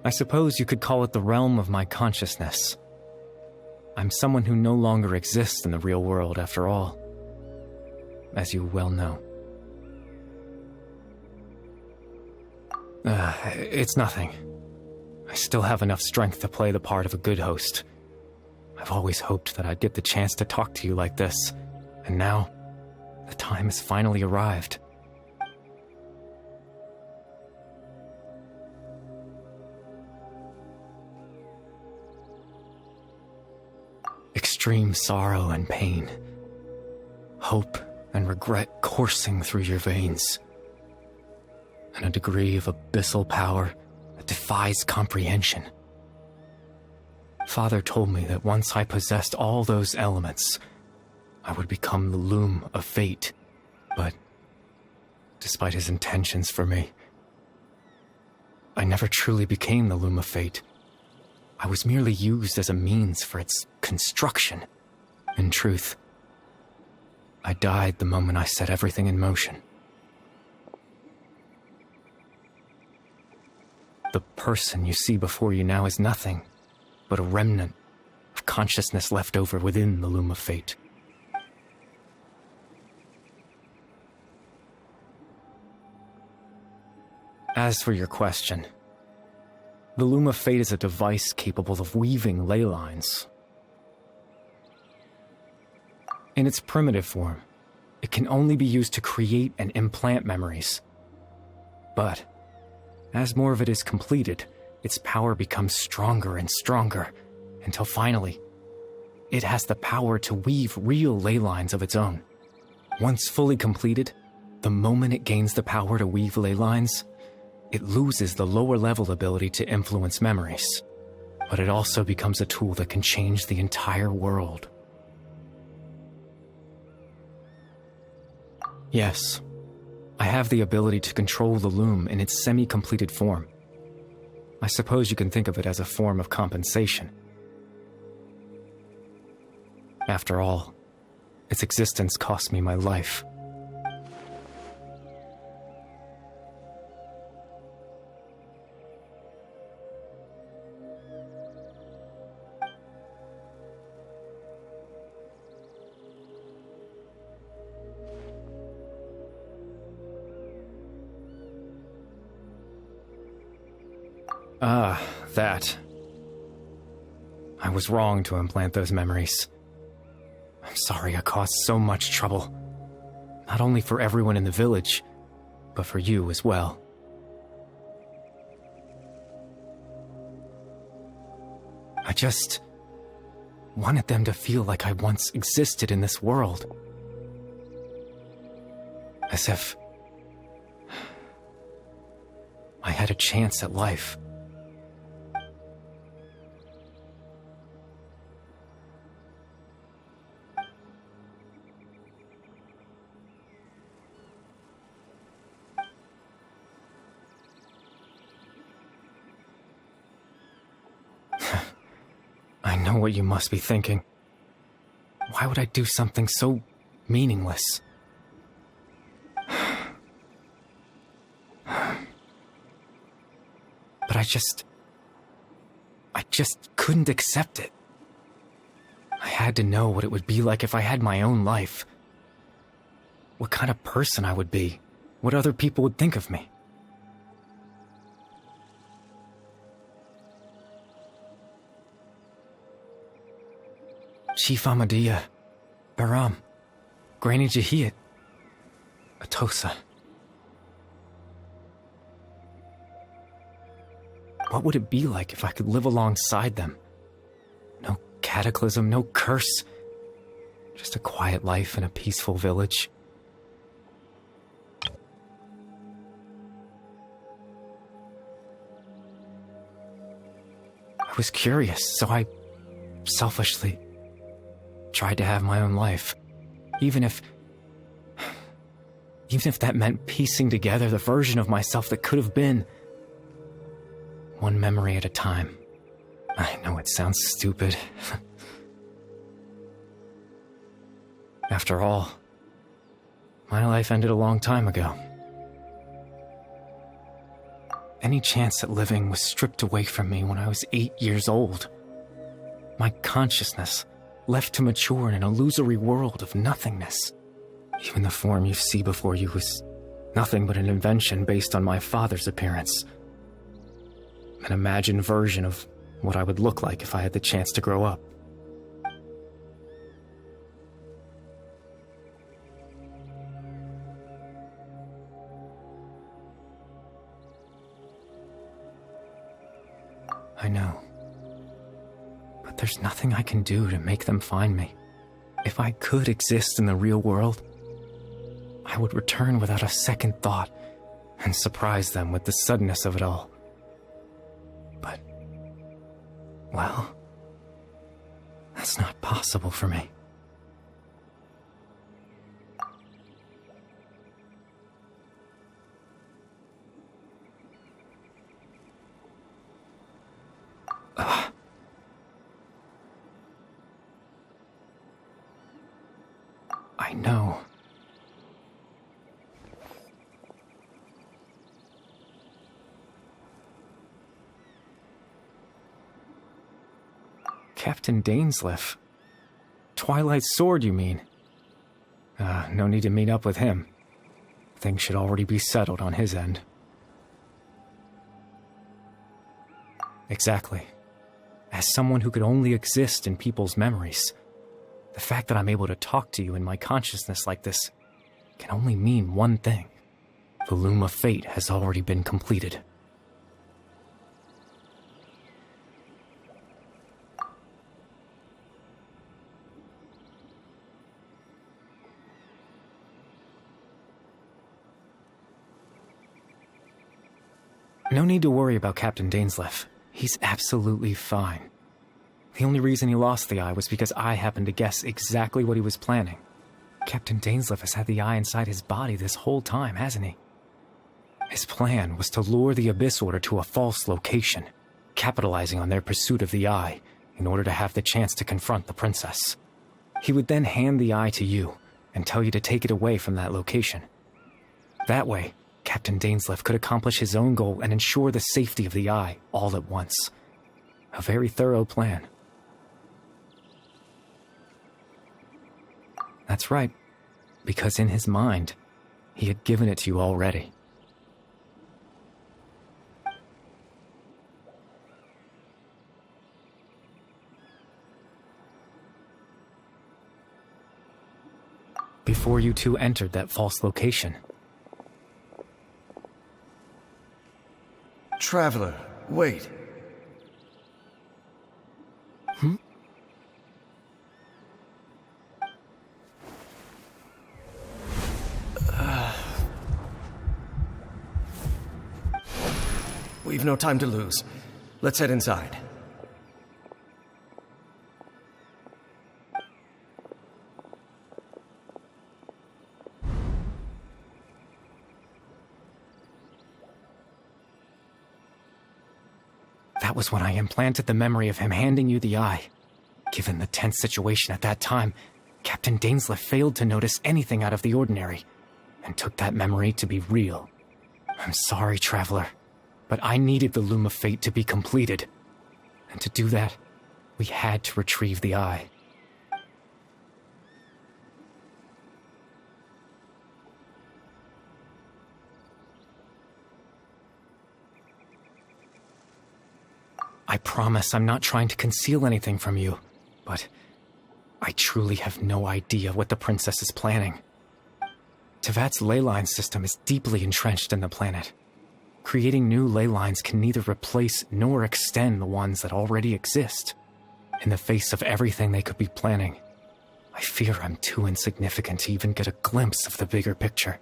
I suppose you could call it the realm of my consciousness. I'm someone who no longer exists in the real world, after all, as you well know. It's nothing. I still have enough strength to play the part of a good host. I've always hoped that I'd get the chance to talk to you like this, and now, the time has finally arrived. Extreme sorrow and pain, hope and regret coursing through your veins, and a degree of abyssal power that defies comprehension. Father told me that once I possessed all those elements, I would become the loom of fate, but despite his intentions for me, I never truly became the loom of fate. I was merely used as a means for its construction. In truth, I died the moment I set everything in motion. The person you see before you now is nothing but a remnant of consciousness left over within the loom of fate. As for your question, the loom of fate is a device capable of weaving ley lines. In its primitive form, it can only be used to create and implant memories. But as more of it is completed, its power becomes stronger and stronger, until finally, it has the power to weave real ley lines of its own. Once fully completed, the moment it gains the power to weave ley lines, it loses the lower-level ability to influence memories. But it also becomes a tool that can change the entire world. Yes, I have the ability to control the loom in its semi-completed form. I suppose you can think of it as a form of compensation. After all, its existence cost me my life. That. I was wrong to implant those memories. I'm sorry I caused so much trouble. Not only for everyone in the village, but for you as well. I just wanted them to feel like I once existed in this world. As if I had a chance at life. I know what you must be thinking. Why would I do something so meaningless? But I just couldn't accept it. I had to know what it would be like if I had my own life. What kind of person I would be. What other people would think of me. Chief Ahmadiyya, Baram, Granny Jahiyat, Atosa. What would it be like if I could live alongside them? No cataclysm, no curse. Just a quiet life in a peaceful village. I was curious, so I selfishly tried to have my own life. Even if that meant piecing together the version of myself that could have been. One memory at a time. I know it sounds stupid. After all, my life ended a long time ago. Any chance at living was stripped away from me when I was 8 years old. My consciousness left to mature in an illusory world of nothingness. Even the form you see before you was nothing but an invention based on my father's appearance. An imagined version of what I would look like if I had the chance to grow up. I know. But there's nothing I can do to make them find me. If I could exist in the real world, I would return without a second thought and surprise them with the suddenness of it all. But, well, that's not possible for me. I know. Captain Dainsleif. Twilight Sword, you mean? No need to meet up with him. Things should already be settled on his end. Exactly. As someone who could only exist in people's memories, the fact that I'm able to talk to you in my consciousness like this can only mean one thing. The loom of fate has already been completed. No need to worry about Captain Dainsleif. He's absolutely fine. The only reason he lost the eye was because I happened to guess exactly what he was planning. Captain Dainsleif has had the eye inside his body this whole time, hasn't he? His plan was to lure the Abyss Order to a false location, capitalizing on their pursuit of the eye in order to have the chance to confront the princess. He would then hand the eye to you and tell you to take it away from that location. That way, Captain Dainsleif could accomplish his own goal and ensure the safety of the eye all at once. A very thorough plan. That's right, because in his mind, he had given it to you already. before you two entered that false location. Traveler, wait. We've no time to lose. Let's head inside. That was when I implanted the memory of him handing you the eye. Given the tense situation at that time, Captain Dainsleif failed to notice anything out of the ordinary, and took that memory to be real. I'm sorry, Traveler, but I needed the Loom of Fate to be completed. And to do that, we had to retrieve the eye. I promise I'm not trying to conceal anything from you, but I truly have no idea what the princess is planning. Tevat's ley line system is deeply entrenched in the planet. Creating new ley lines can neither replace nor extend the ones that already exist. In the face of everything they could be planning, I fear I'm too insignificant to even get a glimpse of the bigger picture.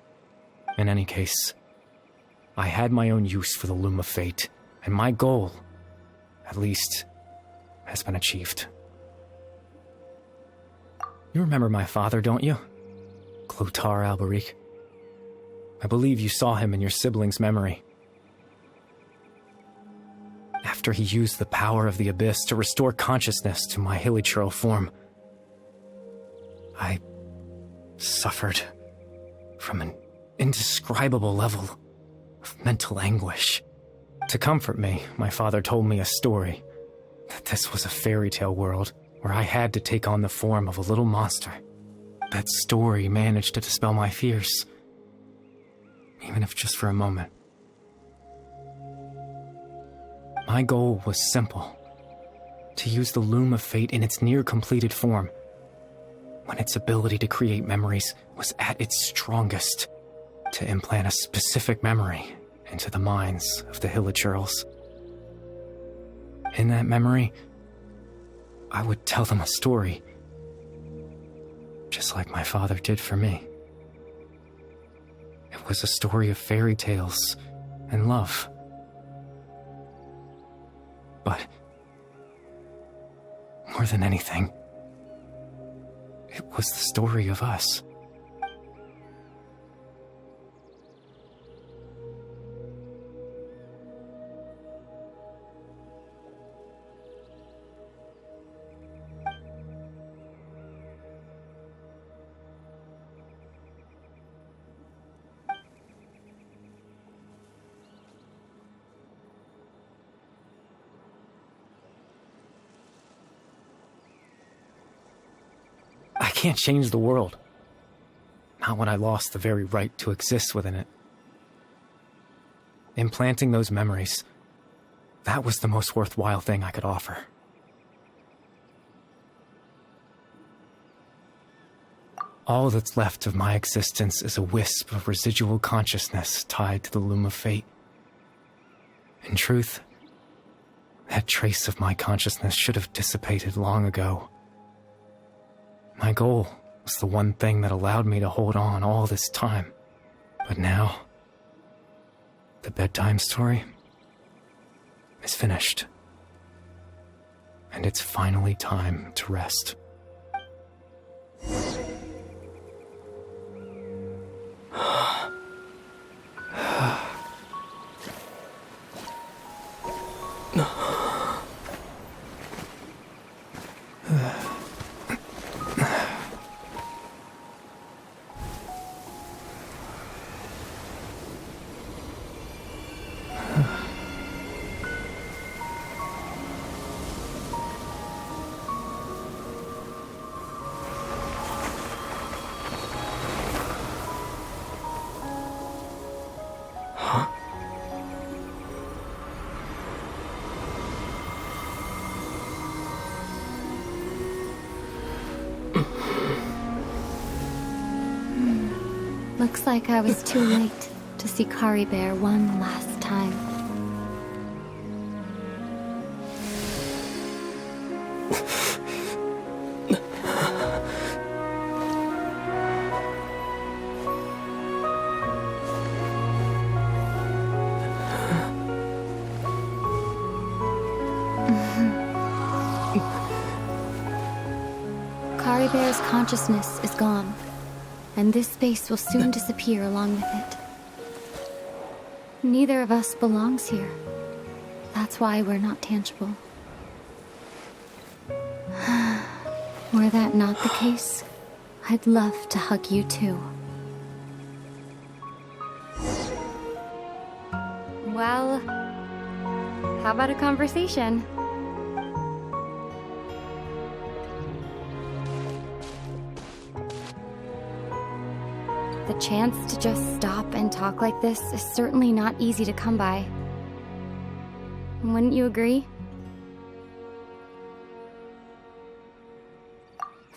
In any case, I had my own use for the Loom of Fate, and my goal, at least, has been achieved. You remember my father, don't you? Clothar Alberic. I believe you saw him in your sibling's memory. After he used the power of the Abyss to restore consciousness to my hilichurl form, I suffered from an indescribable level of mental anguish. To comfort me, my father told me a story, that this was a fairy tale world where I had to take on the form of a little monster. That story managed to dispel my fears, even if just for a moment. My goal was simple, to use the Loom of Fate in its near-completed form, when its ability to create memories was at its strongest, to implant a specific memory into the minds of the hilichurls. In that memory, I would tell them a story, just like my father did for me. It was a story of fairy tales and love. But more than anything, it was the story of us. I can't change the world. Not when I lost the very right to exist within it. Implanting those memories, that was the most worthwhile thing I could offer. All that's left of my existence is a wisp of residual consciousness tied to the Loom of Fate. In truth, that trace of my consciousness should have dissipated long ago. My goal was the one thing that allowed me to hold on all this time. But now, the bedtime story is finished. And it's finally time to rest. Looks like I was too late to see Kari Bear one last time. Kari Bear's consciousness is gone, and this space will soon disappear along with it. Neither of us belongs here. That's why we're not tangible. Were that not the case, I'd love to hug you too. Well, how about a conversation? The chance to just stop and talk like this is certainly not easy to come by. Wouldn't you agree?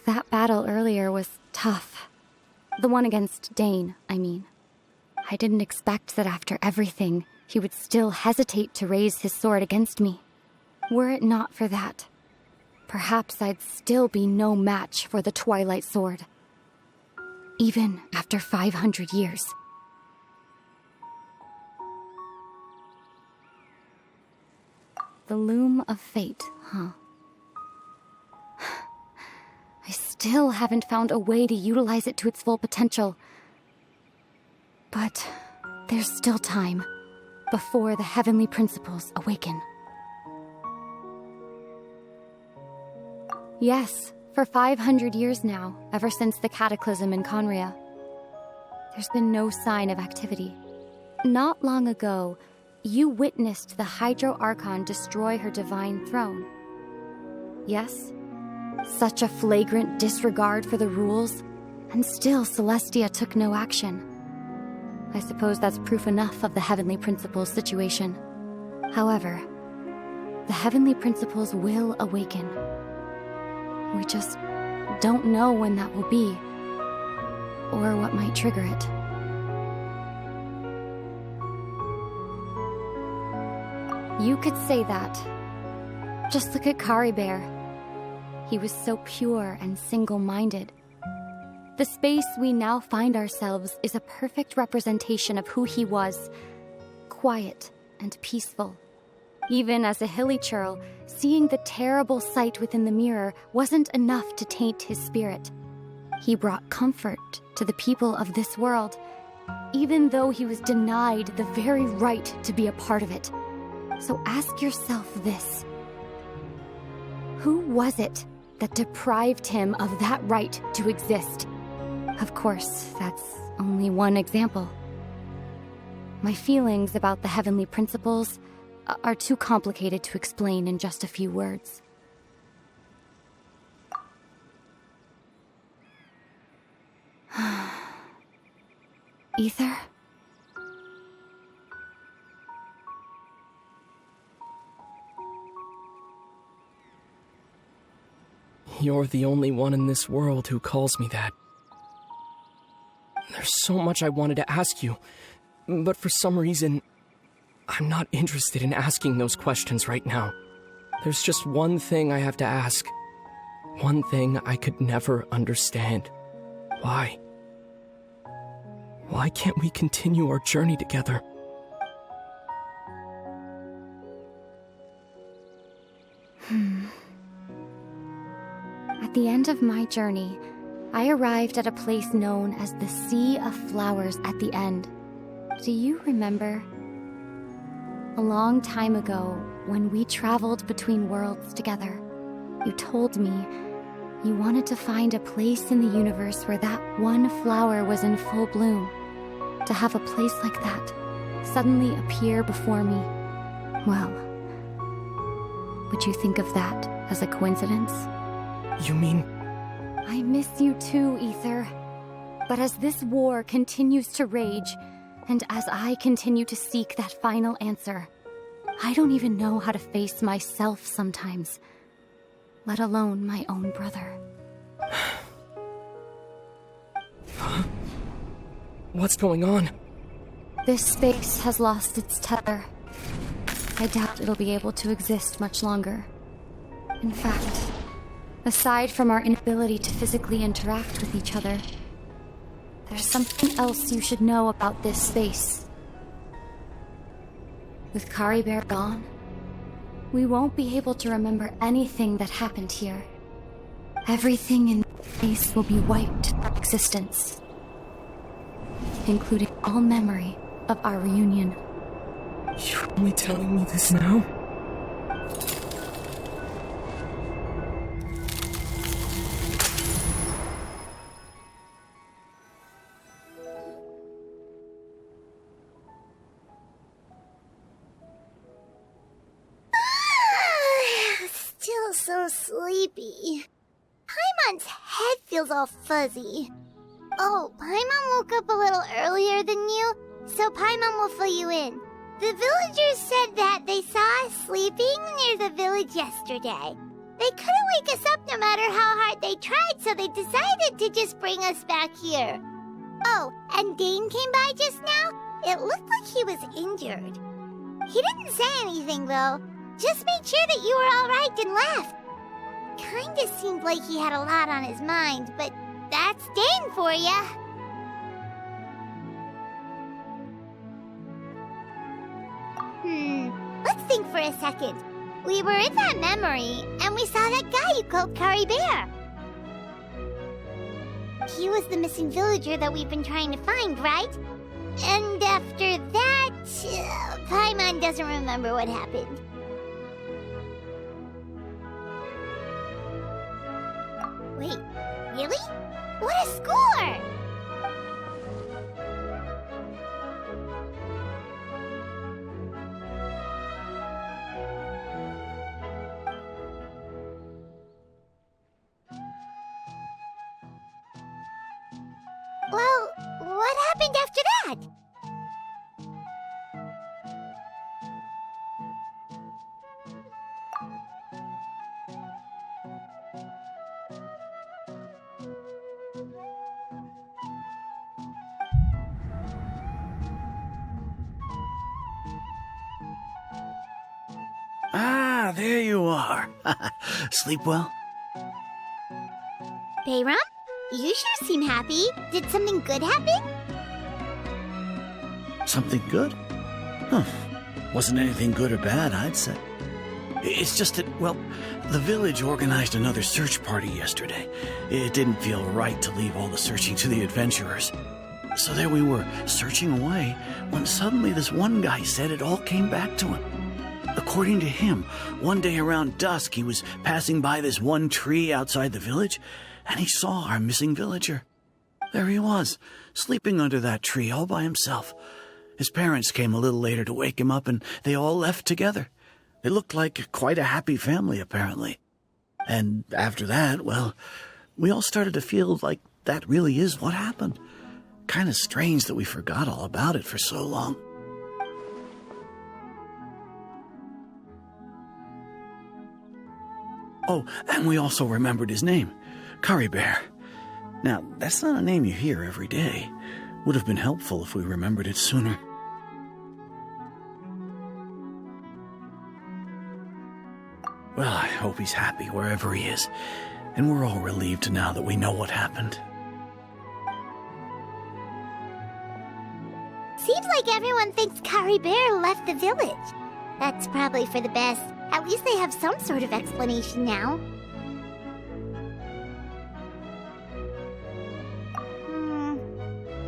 That battle earlier was tough. The one against Dane, I mean. I didn't expect that after everything, he would still hesitate to raise his sword against me. Were it not for that, perhaps I'd still be no match for the Twilight Sword. Even after 500 years. The loom of fate, huh? I still haven't found a way to utilize it to its full potential. But there's still time before the heavenly principles awaken. Yes. For 500 years now, ever since the Cataclysm in Conria, there's been no sign of activity. Not long ago, you witnessed the Hydro Archon destroy her divine throne. Yes? Such a flagrant disregard for the rules, and still Celestia took no action. I suppose that's proof enough of the Heavenly Principles situation. However, the Heavenly Principles will awaken. We just don't know when that will be, or what might trigger it. You could say that. Just look at Kari Bear. He was so pure and single-minded. The space we now find ourselves is a perfect representation of who he was. Quiet and peaceful. Even as a hilly churl, seeing the terrible sight within the mirror wasn't enough to taint his spirit. He brought comfort to the people of this world, even though he was denied the very right to be a part of it. So ask yourself this. Who was it that deprived him of that right to exist? Of course, that's only one example. My feelings about the heavenly principles are too complicated to explain in just a few words. Ether? You're the only one in this world who calls me that. There's so much I wanted to ask you, but for some reason, I'm not interested in asking those questions right now. There's just one thing I have to ask. One thing I could never understand. Why? Why can't we continue our journey together? At the end of my journey, I arrived at a place known as the Sea of Flowers at the End. Do you remember? A long time ago, when we traveled between worlds together, you told me you wanted to find a place in the universe where that one flower was in full bloom. To have a place like that suddenly appear before me. Well, would you think of that as a coincidence? You mean... I miss you too, Ether. But as this war continues to rage, and as I continue to seek that final answer, I don't even know how to face myself sometimes, let alone my own brother. What's going on? This space has lost its tether. I doubt it'll be able to exist much longer. In fact, aside from our inability to physically interact with each other, there's something else you should know about this space. With Caribert gone, we won't be able to remember anything that happened here. Everything in this space will be wiped from existence, including all memory of our reunion. You're only telling me this now? Still so sleepy. Paimon's head feels all fuzzy. Oh, Paimon woke up a little earlier than you, so Paimon will fill you in. The villagers said that they saw us sleeping near the village yesterday. They couldn't wake us up no matter how hard they tried, so they decided to just bring us back here. Oh, and Dane came by just now. It looked like he was injured. He didn't say anything, though. Just made sure that you were all right and left. Kinda seemed like he had a lot on his mind, but that's Dane for ya. Let's think for a second. We were in that memory, and we saw that guy you called Caribert. He was the missing villager that we've been trying to find, right? And after that, Paimon doesn't remember what happened. Wait, really? What a score! Well, what happened after that? Ah, there you are. Sleep well? Bayram? You sure seem happy. Did something good happen? Something good? Huh. Wasn't anything good or bad, I'd say. It's just that, well, the village organized another search party yesterday. It didn't feel right to leave all the searching to the adventurers. So there we were, searching away, when suddenly this one guy said it all came back to him. According to him, one day around dusk he was passing by this one tree outside the village, and he saw our missing villager. There he was, sleeping under that tree all by himself. His parents came a little later to wake him up, and they all left together. They looked like quite a happy family, apparently. And after that, well, we all started to feel like that really is what happened. Kind of strange that we forgot all about it for so long. Oh, and we also remembered his name, Caribert. Now, that's not a name you hear every day. Would have been helpful if we remembered it sooner. Well, I hope he's happy wherever he is, and we're all relieved now that we know what happened. Seems like everyone thinks Caribert left the village. That's probably for the best. At least they have some sort of explanation now.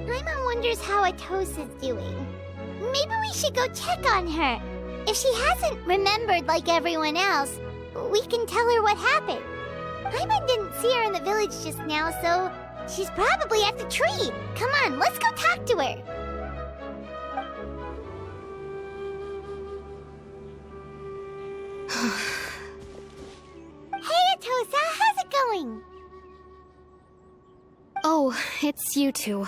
Paimon wonders how Atosa's doing. Maybe we should go check on her. If she hasn't remembered like everyone else, we can tell her what happened. Paimon didn't see her in the village just now, so she's probably at the tree. Come on, let's go talk to her. Hey, Atosa, how's it going? Oh, it's you two.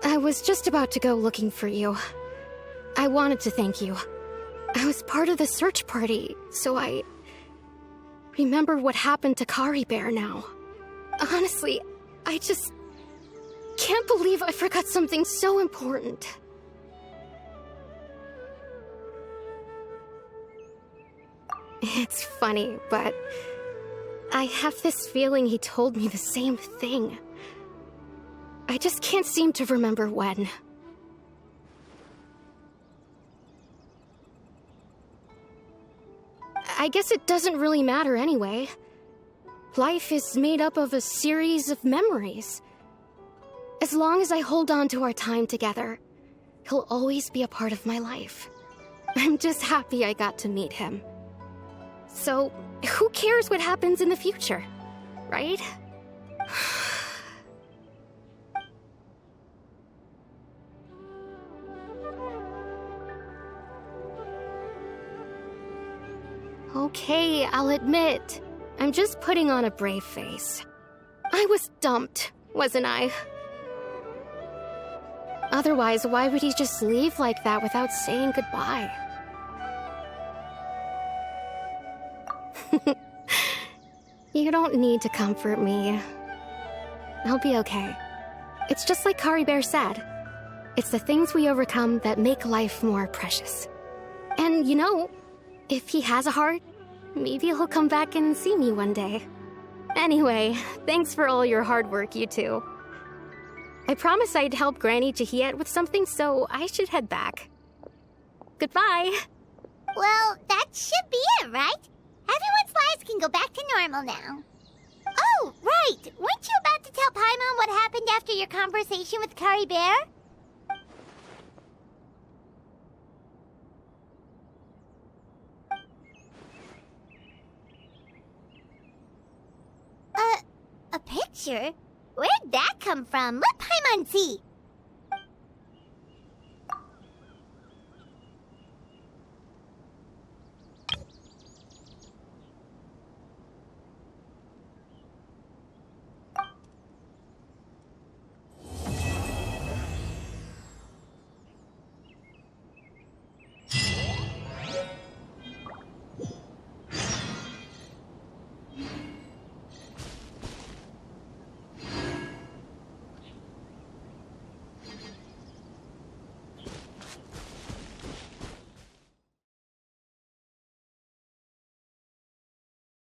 I was just about to go looking for you. I wanted to thank you. I was part of the search party, so I remembered what happened to Caribert now. Honestly, I just can't believe I forgot something so important. It's funny, but I have this feeling he told me the same thing. I just can't seem to remember when. I guess it doesn't really matter anyway. Life is made up of a series of memories. As long as I hold on to our time together, he'll always be a part of my life. I'm just happy I got to meet him. So, who cares what happens in the future, right? Okay, I'll admit, I'm just putting on a brave face. I was dumped, wasn't I? Otherwise, why would he just leave like that without saying goodbye? You don't need to comfort me. I'll be okay. It's just like Kari Bear said. It's the things we overcome that make life more precious. And you know, if he has a heart, maybe he'll come back and see me one day. Anyway, thanks for all your hard work, you two. I promised I'd help Granny Jahiet with something, so I should head back. Goodbye. Well, that should be it, right? Everyone's lives can go back to normal now. Oh, right! Weren't you about to tell Paimon what happened after your conversation with Kari Bear? A picture? Where'd that come from? Let Paimon see.